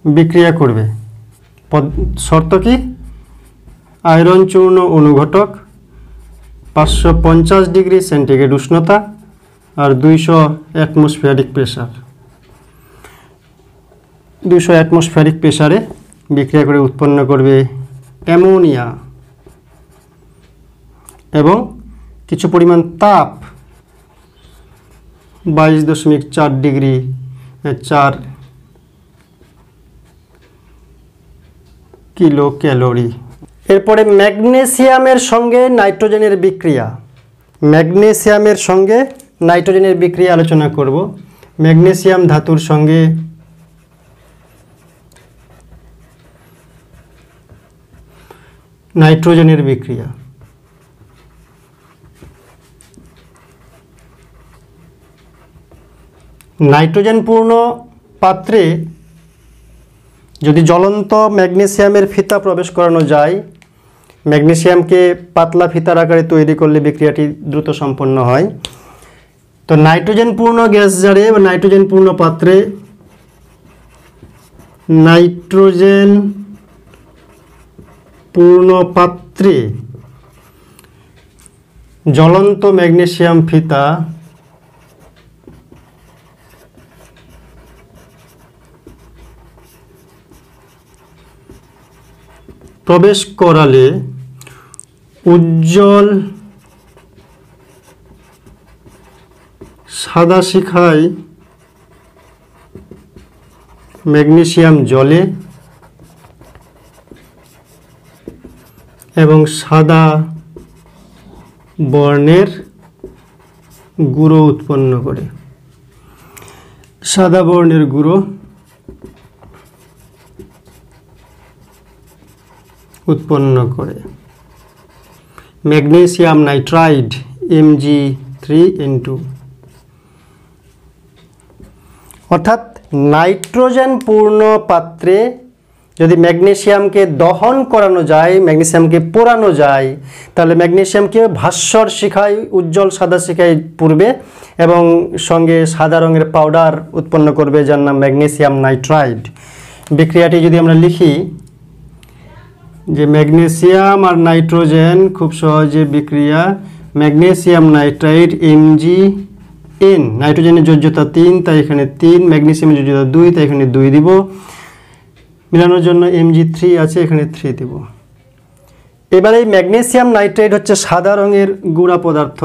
বিক্রিয়া করবে। শর্ত কি? আয়রন চূর্ণ অনুঘটক, 550 ডিগ্রি সেন্টিগ্রেড উষ্ণতা আর 200 অ্যাটমসফিয়ারিক প্রেসার। 200 অ্যাটমসফিয়ারিক প্রেসারে বিক্রিয়া করে উৎপন্ন করবে অ্যামোনিয়া এবং কিছু পরিমাণ তাপ, 22.4 ডিগ্রি 4 কিলো ক্যালোরি। এরপরে ম্যাগনেসিয়ামের সঙ্গে নাইট্রোজেনের বিক্রিয়া। ম্যাগনেসিয়ামের সঙ্গে নাইট্রোজেনের বিক্রিয়া আলোচনা করব। ম্যাগনেসিয়াম ধাতুর সঙ্গে নাইট্রোজেনের বিক্রিয়া। নাইট্রোজেনপূর্ণ পাত্রে যদি জ্বলন্ত ম্যাগনেসিয়ামের ফিতা প্রবেশ করানো যায়, ম্যাগনেসিয়ামকে পাতলা ফিতার আকারে তৈরি করলে বিক্রিয়াটি দ্রুত সম্পন্ন হয়। তো নাইট্রোজেনপূর্ণ গ্যাস জারে বা নাইট্রোজেনপূর্ণ পাত্রে নাইট্রোজেন পূর্ণ পাত্রে জ্বলন্ত ম্যাগনেসিয়াম ফিতা প্রবেশ করালে উজ্জ্বল সাদা শিখায় ম্যাগনেসিয়াম জ্বলে এবং সাদা বর্ণের গুঁড়ো উৎপন্ন করে। সাদা বর্ণের গুঁড়ো উৎপন্ন করে। Magnesium nitride Mg3N2। অর্থাৎ নাইট্রোজেন পূর্ণ পাত্রে যদি ম্যাগনেসিয়ামকে দহন করানো যায়, ম্যাগনেসিয়ামকে পোড়ানো যায়, তাহলে ম্যাগনেসিয়ামকে ভাস্বর শিখায়, উজ্জ্বল সাদা শিখায় পুড়বে এবং সঙ্গে সাদা রঙের পাউডার উৎপন্ন করবে, যার নাম ম্যাগনেসিয়াম নাইট্রাইড। বিক্রিয়াটি যদি আমরা লিখি যে ম্যাগনেসিয়াম আর নাইট্রোজেন খুব সহজে বিক্রিয়া, ম্যাগনেসিয়াম নাইট্রাইড Mgn, নাইট্রোজেনের যোজ্যতা 3 তাই এখানে 3, ম্যাগনেসিয়ামের যোজ্যতা 2 তাই এখানে 2 দিব, মিলানোর জন্য Mg3 আছে এখানে 3 দিব। এবার এই ম্যাগনেসিয়াম নাইট্রাইড হচ্ছে সাদা রঙের গুঁড়া পদার্থ।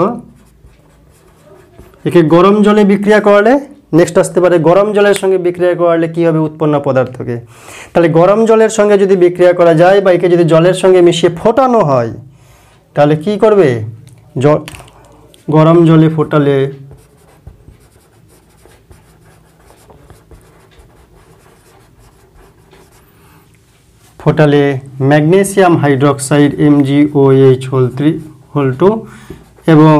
একে গরম জলে বিক্রিয়া করলে, নেক্সট আসতে পারে গরম জলের সঙ্গে বিক্রিয়া করলে কী হবে উৎপন্ন পদার্থকে। তাহলে গরম জলের সঙ্গে যদি বিক্রিয়া করা যায় বা একে যদি জলের সঙ্গে মিশিয়ে ফোটানো হয় তাহলে কি করবে, গরম জলে ফোটালে ম্যাগনেসিয়াম হাইড্রোক্সাইড MgOH2 এবং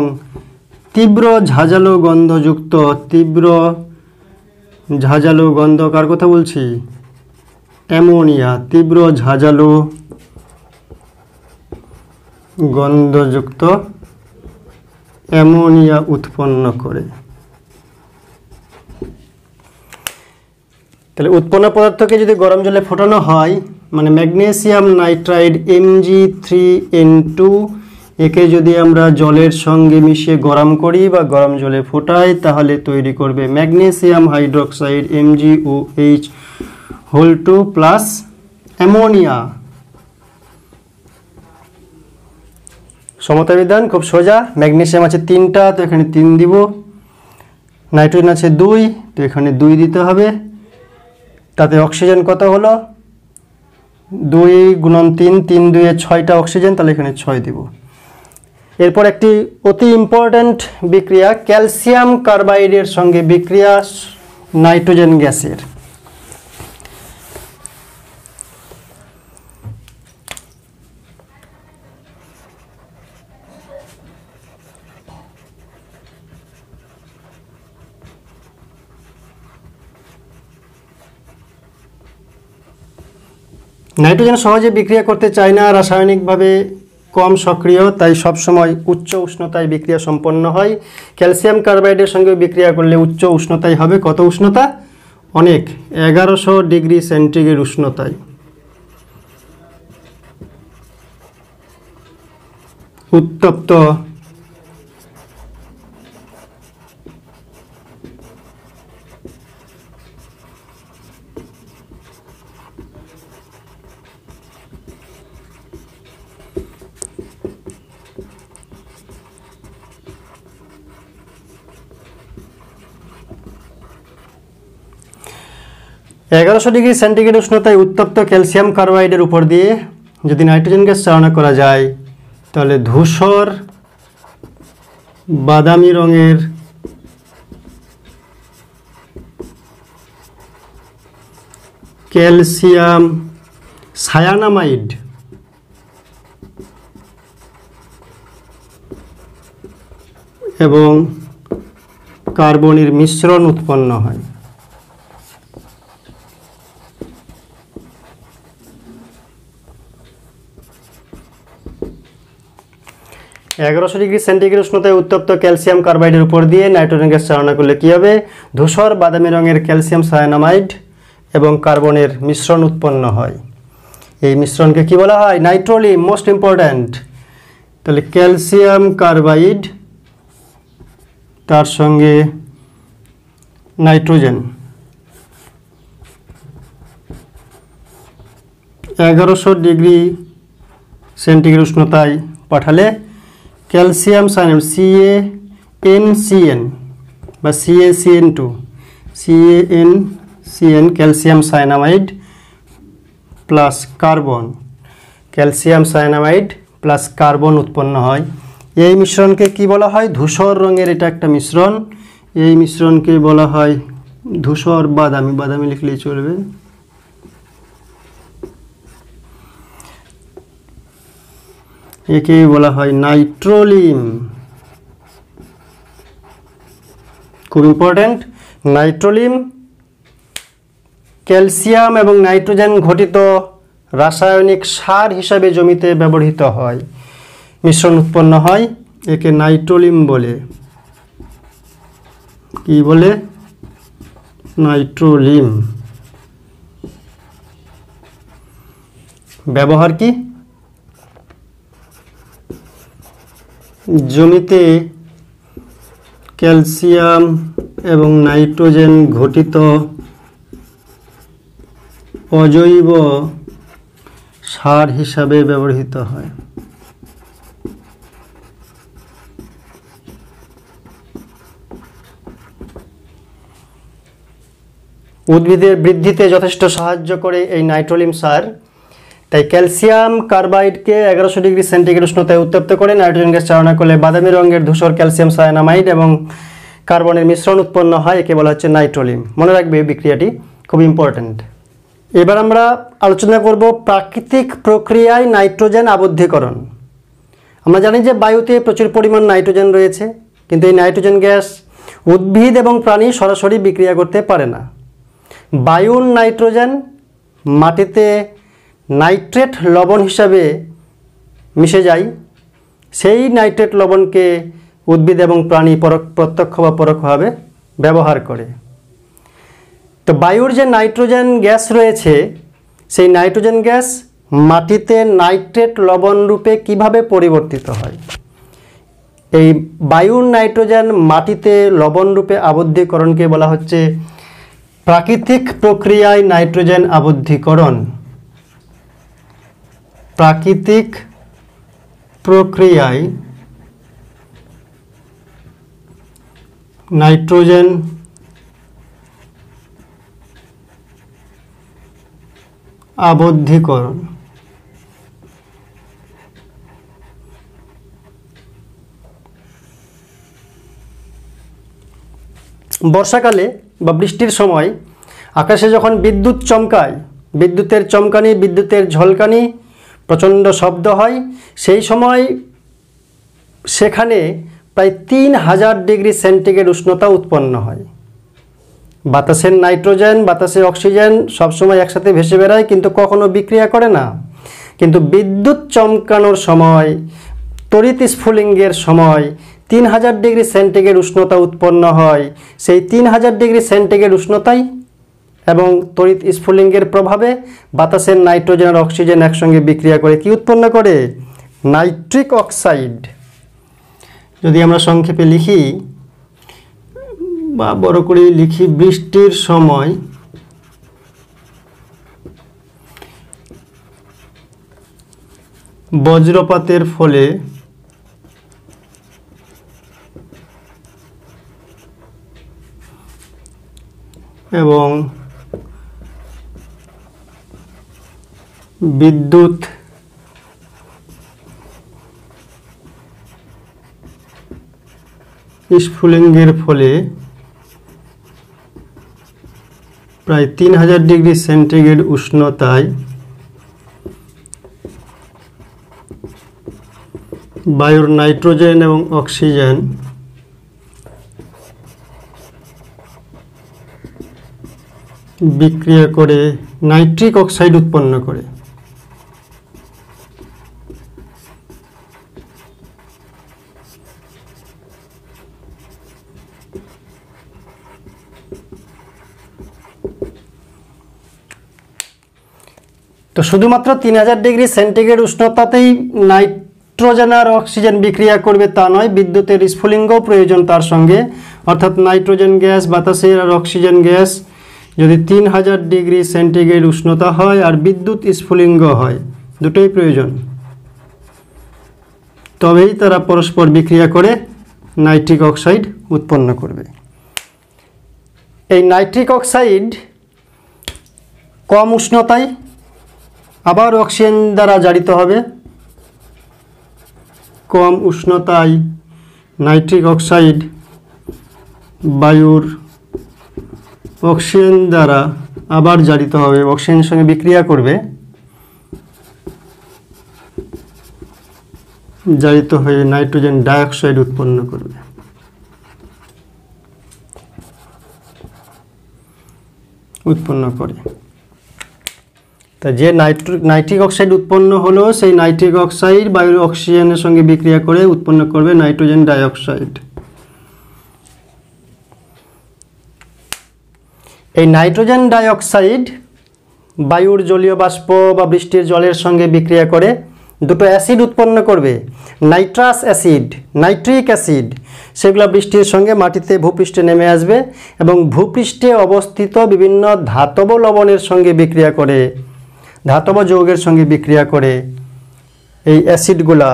তীব্র ঝাঁঝালো গন্ধ কার কথা বলছি, অ্যামোনিয়া, তীব্র ঝাঁঝালো গন্ধযুক্ত অ্যামোনিয়া উৎপন্ন করে। তাহলে উৎপন্ন পদার্থকে যদি গরম জলে ফোটানো হয়, মানে ম্যাগনেসিয়াম নাইট্রাইড Mg3N2 একে যদি আমরা জলের সঙ্গে মিশিয়ে গরম করি বা গরম জলে ফোটাই তাহলে তৈরি করবে magnesium hydroxide MgOH2 plus ammonia. সমতা বিধান খুব সোজা, ম্যাগনেসিয়াম আছে 3টা তো এখানে 3 দিব, নাইট্রোজেন আছে 2 তো এখানে 2 দিতে হবে, তাতে অক্সিজেন কত হলো 2 গুণন 3, 3 2 6টা অক্সিজেন, তাহলে এখানে 6 দিব। এরপর একটি অতি ইম্পর্ট্যান্ট বিক্রিয়া, ক্যালসিয়াম কার্বাইডের সঙ্গে বিক্রিয়া নাইট্রোজেন গ্যাসের। নাইট্রোজেন সহজে বিক্রিয়া করতে চায় না, রাসায়নিকভাবে কম সক্রিয়, তাই সবসময় উচ্চ উষ্ণতায় বিক্রিয়া সম্পন্ন হয়। ক্যালসিয়াম কার্বাইডের সঙ্গে বিক্রিয়া করলে উচ্চ উষ্ণতায় হবে। কত উষ্ণতা? অনেক, 1100 ডিগ্রি সেন্টিগ্রেড উষ্ণতায়। উত্তপ্ত এগারোশো ডিগ্রি সেন্টিগ্রেড উষ্ণতায় উত্তপ্ত ক্যালসিয়াম কার্বাইডের উপর দিয়ে যদি নাইট্রোজেন গ্যাস চালনা করা যায় তাহলে ধূসর বাদামি রঙের ক্যালসিয়াম সায়ানামাইড এবং কার্বনের মিশ্রণ উৎপন্ন হয়। 1100 ডিগ্রি সেন্টিগ্রেড উষ্ণতায় উত্তপ্ত ক্যালসিয়াম কার্বাইডের উপর দিয়ে নাইট্রোজেন গ্যাস চালনা করলে কী হবে? ধূসর বাদামি রঙের ক্যালসিয়াম সায়ানামাইড এবং কার্বনের মিশ্রণ উৎপন্ন হয়। এই মিশ্রণকে কি বলা হয়? নাইট্রোলিম। Most important. তাহলে ক্যালসিয়াম কার্বাইড তার সঙ্গে নাইট্রোজেন 1100 ডিগ্রি সেন্টিগ্রেড উষ্ণতায় পাঠালে ক্যালসিয়াম সায়ানাইড CaNCN বা CaCN2 CaNCN calcium cyanamide plus carbon, calcium cyanamide plus carbon উৎপন্ন হয়। এই মিশ্রণকে কি বলা হয়? ধূসর রঙের এটা একটা মিশ্রণ। এই মিশ্রণকে বলা হয় ধূসর বাদামি, বাদামি লিখলেই চলবে। একে বলা হয় নাইট্রোলিম। খুব ইম্পর্ট্যান্ট। নাইট্রোলিম ক্যালসিয়াম এবং নাইট্রোজেন ঘটিত রাসায়নিক সার হিসাবে জমিতে ব্যবহৃত হয়, মিশ্রণ উৎপন্ন হয়। একে নাইট্রোলিম বলে। কি বলে? নাইট্রোলিম। ব্যবহার কি? জমিতে ক্যালসিয়াম এবং নাইট্রোজেন ঘটিত অজৈব সার হিসাবে ব্যবহৃত হয়। উদ্ভিদের বৃদ্ধিতে যথেষ্ট সাহায্য করে এই নাইট্রোলিম সার। তাই ক্যালসিয়াম কার্বাইডকে 1100 ডিগ্রি সেন্টিগ্রেড উষ্ণতায় উত্তপ্ত করে নাইট্রোজেন গ্যাস চালনা করলে বাদামি রঙের ধূসর ক্যালসিয়াম সায়ানামাইড এবং কার্বনের মিশ্রণ উৎপন্ন হয়। একে বলা হচ্ছে নাইট্রোলিম। মনে রাখবে বিক্রিয়াটি খুব ইম্পর্ট্যান্ট। এবার আমরা আলোচনা করব প্রাকৃতিক প্রক্রিয়ায় নাইট্রোজেন আবদ্ধীকরণ। আমরা জানি যে বায়ুতে প্রচুর পরিমাণ নাইট্রোজেন রয়েছে, কিন্তু এই নাইট্রোজেন গ্যাস উদ্ভিদ এবং প্রাণী সরাসরি বিক্রিয়া করতে পারে না। বায়ুর নাইট্রোজেন মাটিতে নাইট্রেট লবণ হিসাবে মিশে যায়। সেই নাইট্রেট লবণকে উদ্ভিদ এবং প্রাণী প্রত্যক্ষ বা পরোক্ষভাবে ব্যবহার করে। তো বায়ুর যে নাইট্রোজেন গ্যাস রয়েছে, সেই নাইট্রোজেন গ্যাস মাটিতে নাইট্রেট লবণ রূপে কিভাবে পরিবর্তিত হয়? এই বায়ুর নাইট্রোজেন মাটিতে লবণ রূপে আবদ্ধীকরণকে বলা হচ্ছে প্রাকৃতিক প্রক্রিয়ায় নাইট্রোজেন আবদ্ধীকরণ। প্রাকৃতিক প্রক্রিয়ায় নাইট্রোজেন আবদ্ধীকরণ। বর্ষাকালে বা বৃষ্টির সময় আকাশে যখন বিদ্যুৎ চমকায়, বিদ্যুতের চমকানি, বিদ্যুতের ঝলকানি, প্রচণ্ড শব্দ হয়, সেই সময় সেখানে প্রায় 3000 ডিগ্রি সেন্টিগ্রেড উষ্ণতা উৎপন্ন হয়। বাতাসের নাইট্রোজেন, বাতাসের অক্সিজেন সবসময় একসাথে ভেসে বেড়ায়, কিন্তু কখনো বিক্রিয়া করে না। কিন্তু বিদ্যুৎ চমকানোর সময়, তড়িৎ স্ফুলিঙ্গের সময় 3000 ডিগ্রি সেন্টিগ্রেড উষ্ণতা উৎপন্ন হয়। সেই 3000 ডিগ্রি সেন্টিগ্রেড উষ্ণতায় এবং তড়িৎ স্ফুলিঙ্গের প্রভাবে বাতাসের নাইট্রোজেন আর অক্সিজেন একসঙ্গে বিক্রিয়া করে কি উৎপন্ন করে? Nitric oxide. যদি আমরা সংক্ষেপে লিখি বা বড় করে লিখি, বৃষ্টির সময় বজ্রপাতের ফলে এবং বিদ্যুৎ স্ফুলিঙ্গের ফলে প্রায় 3000 ডিগ্রি সেন্টিগ্রেড উষ্ণতায় বায়ুর নাইট্রোজেন এবং অক্সিজেন বিক্রিয়া করে নাইট্রিক অক্সাইড উৎপন্ন করে। শুধুমাত্র 3000 ডিগ্রি সেন্টিগ্রেড উষ্ণতাতেই নাইট্রোজেন আর অক্সিজেন বিক্রিয়া করবে তা নয়, বিদ্যুতের স্ফুলিঙ্গও প্রয়োজন তার সঙ্গে। অর্থাৎ নাইট্রোজেন গ্যাস বাতাসের আর অক্সিজেন গ্যাস যদি 3000 ডিগ্রি সেন্টিগ্রেড উষ্ণতা হয় আর বিদ্যুৎ স্ফুলিঙ্গ হয়, দুটোই প্রয়োজন, তবেই তারা পরস্পর বিক্রিয়া করে নাইট্রিক অক্সাইড উৎপন্ন করবে। এই নাইট্রিক অক্সাইড কম উষ্ণতায় আবার অক্সিজেন দ্বারা জারিত হবে। কম উষ্ণতায় নাইট্রিক অক্সাইড বায়ুর অক্সিজেন দ্বারা আবার জারিত হবে, অক্সিজেনের সঙ্গে বিক্রিয়া করবে, জারিত হয়ে নাইট্রোজেন ডাইঅক্সাইড উৎপন্ন করবে। তা যে নাইট্রিক অক্সাইড উৎপন্ন হলো, সেই নাইট্রিক অক্সাইড বায়ুর অক্সিজেনের সঙ্গে বিক্রিয়া করে উৎপন্ন করবে নাইট্রোজেন ডাইঅক্সাইড। এই নাইট্রোজেন ডাইঅক্সাইড বায়ুর জলীয় বাষ্প বা বৃষ্টির জলের সঙ্গে বিক্রিয়া করে দুটো অ্যাসিড উৎপন্ন করবে, নাইট্রাস অ্যাসিড, নাইট্রিক অ্যাসিড। সেগুলো বৃষ্টির সঙ্গে মাটিতে ভূপৃষ্ঠে নেমে আসবে এবং ভূপৃষ্ঠে অবস্থিত বিভিন্ন ধাতব লবণের সঙ্গে বিক্রিয়া করে, ধাতব যৌগের সঙ্গে বিক্রিয়া করে এই অ্যাসিডগুলা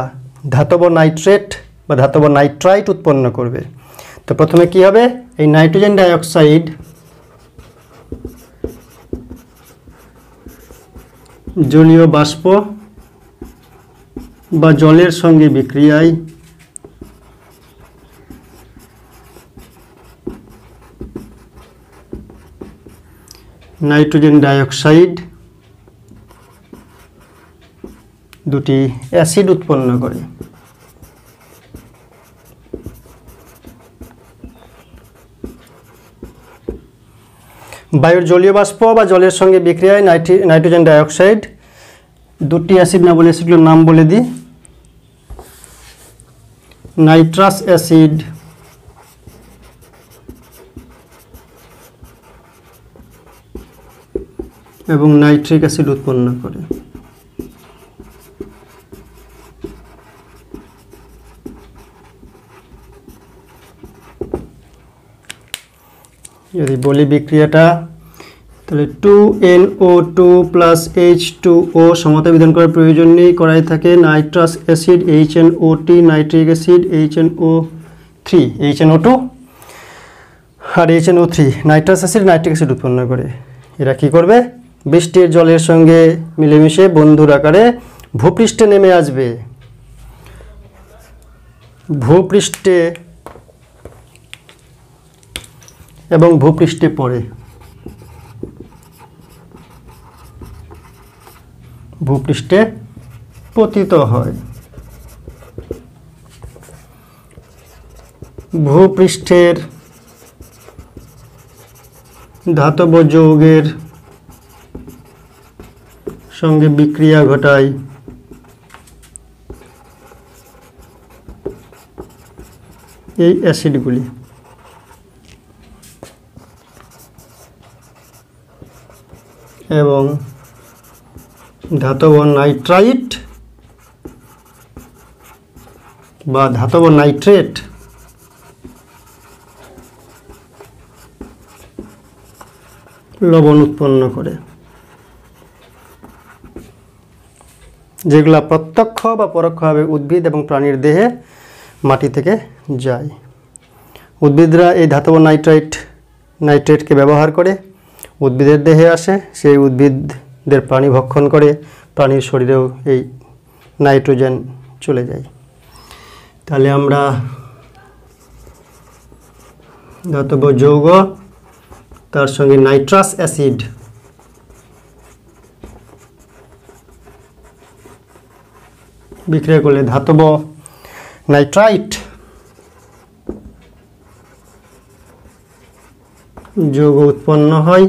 ধাতব নাইট্রেট বা ধাতব নাইট্রাইট উৎপন্ন করবে। তো প্রথমে কি হবে, এই নাইট্রোজেন ডাইঅক্সাইড জলীয় বাষ্প বা জলের সঙ্গে বিক্রিয়ায় নাইট্রোজেন ডাইঅক্সাইড দুটি অ্যাসিড উৎপন্ন করে। বায়ুর জলীয় বাষ্প বা জলের সঙ্গে বিক্রিয়ায় নাইট্রোজেন ডাইঅক্সাইড দুটি অ্যাসিড না বলে সেগুলোর নাম বলে দিই। নাইট্রাস অ্যাসিড এবং নাইট্রিক অ্যাসিড উৎপন্ন করে। যদি বলি বিক্রিয়াটা, তাহলে 2NO2 প্লাস H2O সমতা বিধান করার প্রয়োজন নেই, করাই থাকে nitrous acid HNO3, nitric acid HNO2 আর HNO3, nitrous acid nitric acid উৎপন্ন করে। এরা কি করবে, বৃষ্টির জলের সঙ্গে মিলেমিশে বন্ধুর আকারে ভূপৃষ্ঠে নেমে আসবে, ভূপৃষ্ঠে এবং ভূপৃষ্ঠে পড়ে, ভূপৃষ্ঠে পতিত হয়। ভূপৃষ্ঠের ধাতব যৌগের সঙ্গে বিক্রিয়া ঘটায় এই অ্যাসিডগুলি। এবং ধাতব নাইট্রাইট বা ধাতব নাইট্রেট লবণ উৎপন্ন করে, যেগুলা প্রত্যক্ষ বা পরোক্ষভাবে উদ্ভিদ এবং প্রাণীর দেহে মাটি থেকে যায়। উদ্ভিদরা এই ধাতব নাইট্রেটকে ব্যবহার করে উদ্ভিদের দেহে আসে, সেই উদ্ভিদদের প্রাণী ভক্ষণ করে, প্রাণীর শরীরেও এই নাইট্রোজেন চলে যায়। তাহলে আমরা ধাতব যৌগ তার সঙ্গে নাইট্রাস অ্যাসিড বিক্রিয়া করলে ধাতব নাইট্রাইট যৌগ উৎপন্ন হয়,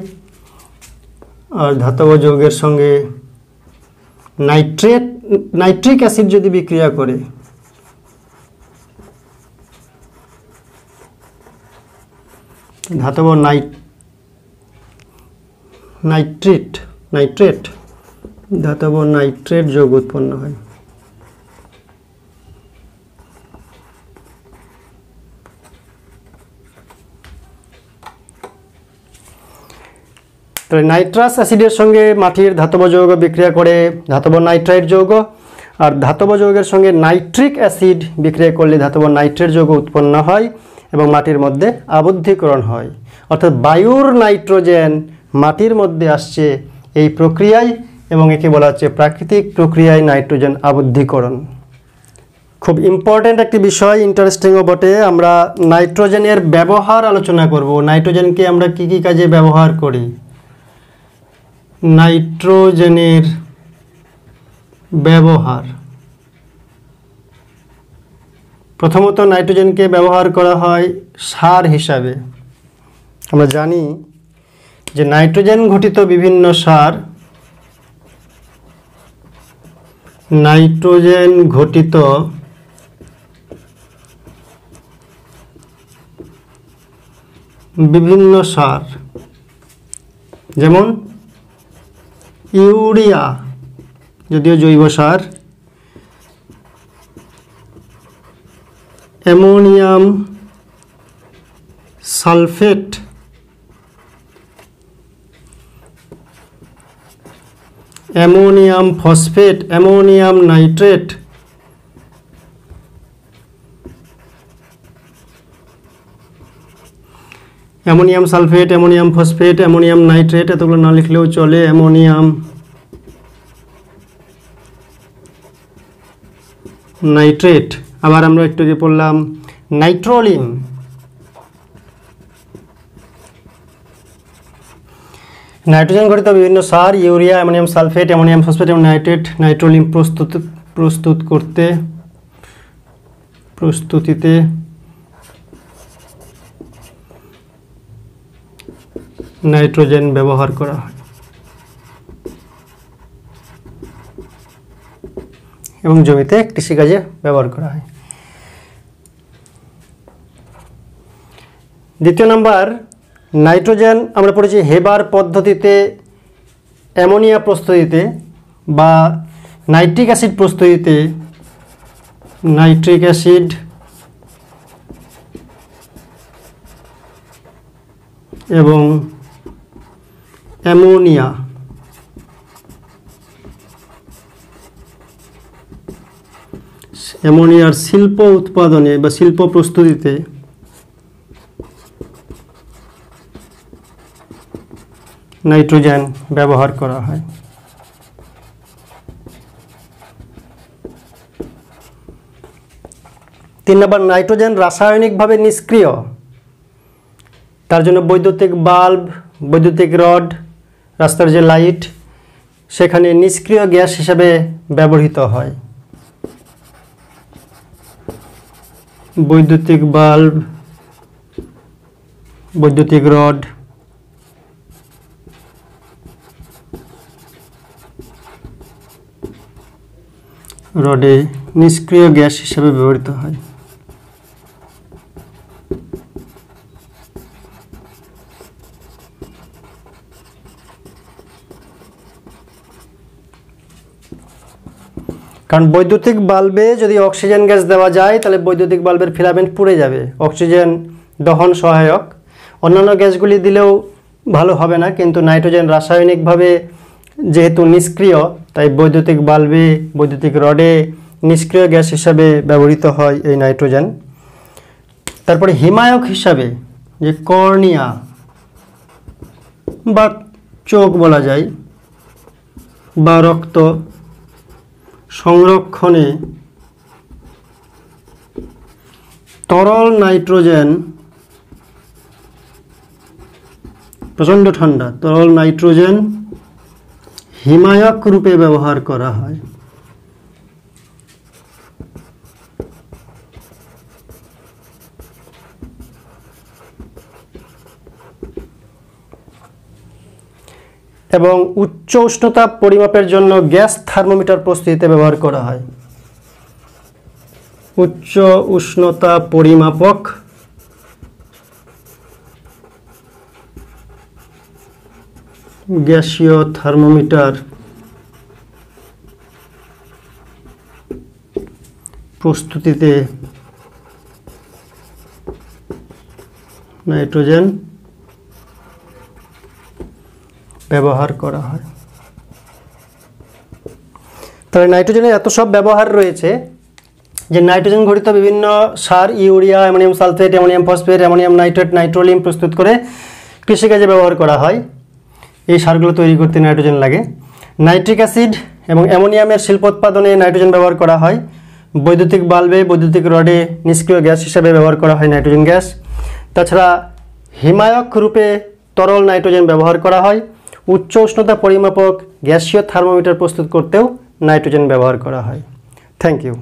আর ধাতব যৌগের সঙ্গে নাইট্রিক অ্যাসিড যদি বিক্রিয়া করে ধাতব নাইট্রেট ধাতব নাইট্রেট যৌগ উৎপন্ন হয়। তাহলে নাইট্রাস অ্যাসিডের সঙ্গে মাটির ধাতব যৌগ বিক্রিয়া করে ধাতব নাইট্রাইট যৌগ, আর ধাতব যৌগের সঙ্গে নাইট্রিক অ্যাসিড বিক্রিয়া করলে ধাতব নাইট্রেট যৌগ উৎপন্ন হয় এবং মাটির মধ্যে আবদ্ধীকরণ হয়। অর্থাৎ বায়ুর নাইট্রোজেন মাটির মধ্যে আসছে এই প্রক্রিয়ায়, এবং একে বলা হচ্ছে প্রাকৃতিক প্রক্রিয়ায় নাইট্রোজেন আবদ্ধীকরণ। খুব ইম্পর্ট্যান্ট একটি বিষয়, ইন্টারেস্টিংও বটে। আমরা নাইট্রোজেনের ব্যবহার আলোচনা করব। নাইট্রোজেনকে আমরা কি কি কাজে ব্যবহার করি? নাইট্রোজেনের ব্যবহার, প্রথমত নাইট্রোজেনকে ব্যবহার করা হয় সার হিসাবে। আমরা জানি যে নাইট্রোজেন ঘটিত বিভিন্ন সার, নাইট্রোজেন ঘটিত বিভিন্ন সার, যেমন ইউরিয়া, যদিও জৈব সার, ammonium sulphate, ammonium phosphate, ammonium nitrate, ammonium sulphate, ammonium phosphate, ammonium nitrate, এতগুলো না লিখলেও চলে। Ammonium nitrate. আবার আমরা একটু আগে পড়লাম নাইট্রোলিন। নাইট্রোজেন ঘটিত বিভিন্ন সার, urea, ammonium sulphate, ammonium phosphate এবং নাইট্রেট, নাইট্রোলিন প্রস্তুতিতে নাইট্রোজেন ব্যবহার করা হয় এবং জমিতে কৃষিকাজে ব্যবহার করা হয়। দ্বিতীয় নাম্বার, নাইট্রোজেন আমরা পড়েছি হেবার পদ্ধতিতে, অ্যামোনিয়া প্রস্তুতিতে বা নাইট্রিক অ্যাসিড প্রস্তুতিতে, নাইট্রিক অ্যাসিড এবং অ্যামোনিয়া অ্যামোনিয়ার শিল্প উৎপাদনে বা শিল্প প্রস্তুতিতে নাইট্রোজেন ব্যবহার করা হয়। তিন নম্বর, নাইট্রোজেন রাসায়নিকভাবে নিষ্ক্রিয়। তার জন্য বৈদ্যুতিক বাল্ব, বৈদ্যুতিক রড, রাস্তার যে লাইট, সেখানে নিষ্ক্রিয় গ্যাস হিসাবে ব্যবহৃত হয়। বৈদ্যুতিক বাল্ব, বৈদ্যুতিক রড, রডে নিষ্ক্রিয় গ্যাস হিসাবে ব্যবহৃত হয়। কারণ বৈদ্যুতিক বাল্বে যদি অক্সিজেন গ্যাস দেওয়া যায় তাহলে বৈদ্যুতিক বাল্বের ফিলামেন্ট পুড়ে যাবে। অক্সিজেন দহন সহায়ক, অন্যান্য গ্যাসগুলি দিলেও ভালো হবে না, কিন্তু নাইট্রোজেন রাসায়নিকভাবে যেহেতু নিষ্ক্রিয়, তাই বৈদ্যুতিক বাল্বে, বৈদ্যুতিক রডে নিষ্ক্রিয় গ্যাস হিসাবে ব্যবহৃত হয় এই নাইট্রোজেন। তারপরে হিমায়ক হিসাবে, যে কর্নিয়া বা চোখ বলা যায়, বা রক্ত সংরক্ষণে তরল নাইট্রোজেন, প্রচণ্ড ঠান্ডা, তরল নাইট্রোজেন হিমায়ক রূপে ব্যবহার করা হয়। এবং উচ্চ উষ্ণতা পরিমাপের জন্য গ্যাস থার্মোমিটার প্রস্তুতিতে ব্যবহার করা হয়। উচ্চ উষ্ণতা পরিমাপক গ্যাসীয় থার্মোমিটার প্রস্তুতিতে নাইট্রোজেন ব্যবহার করা হয়। তাহলে নাইট্রোজেনের এত সব ব্যবহার রয়েছে যে নাইট্রোজেন ঘটিত বিভিন্ন সার, urea, ammonium sulphate, ammonium phosphate, ammonium nitrate, nitrolim প্রস্তুত করে কৃষিকাজে ব্যবহার করা হয়। এই সারগুলো তৈরি করতে নাইট্রোজেন লাগে। নাইট্রিক অ্যাসিড এবং অ্যামোনিয়ামের শিল্পোৎপাদনে নাইট্রোজেন ব্যবহার করা হয়। বৈদ্যুতিক বাল্বে, বৈদ্যুতিক রডে নিষ্ক্রিয় গ্যাস হিসাবে ব্যবহার করা হয় নাইট্রোজেন গ্যাস। তাছাড়া হিমায়ক রূপে তরল নাইট্রোজেন ব্যবহার করা হয়। উচ্চ উষ্ণতা পরিমাপক গ্যাসীয় থার্মোমিটার প্রস্তুত করতেও নাইট্রোজেন ব্যবহার করা হয়। Thank you.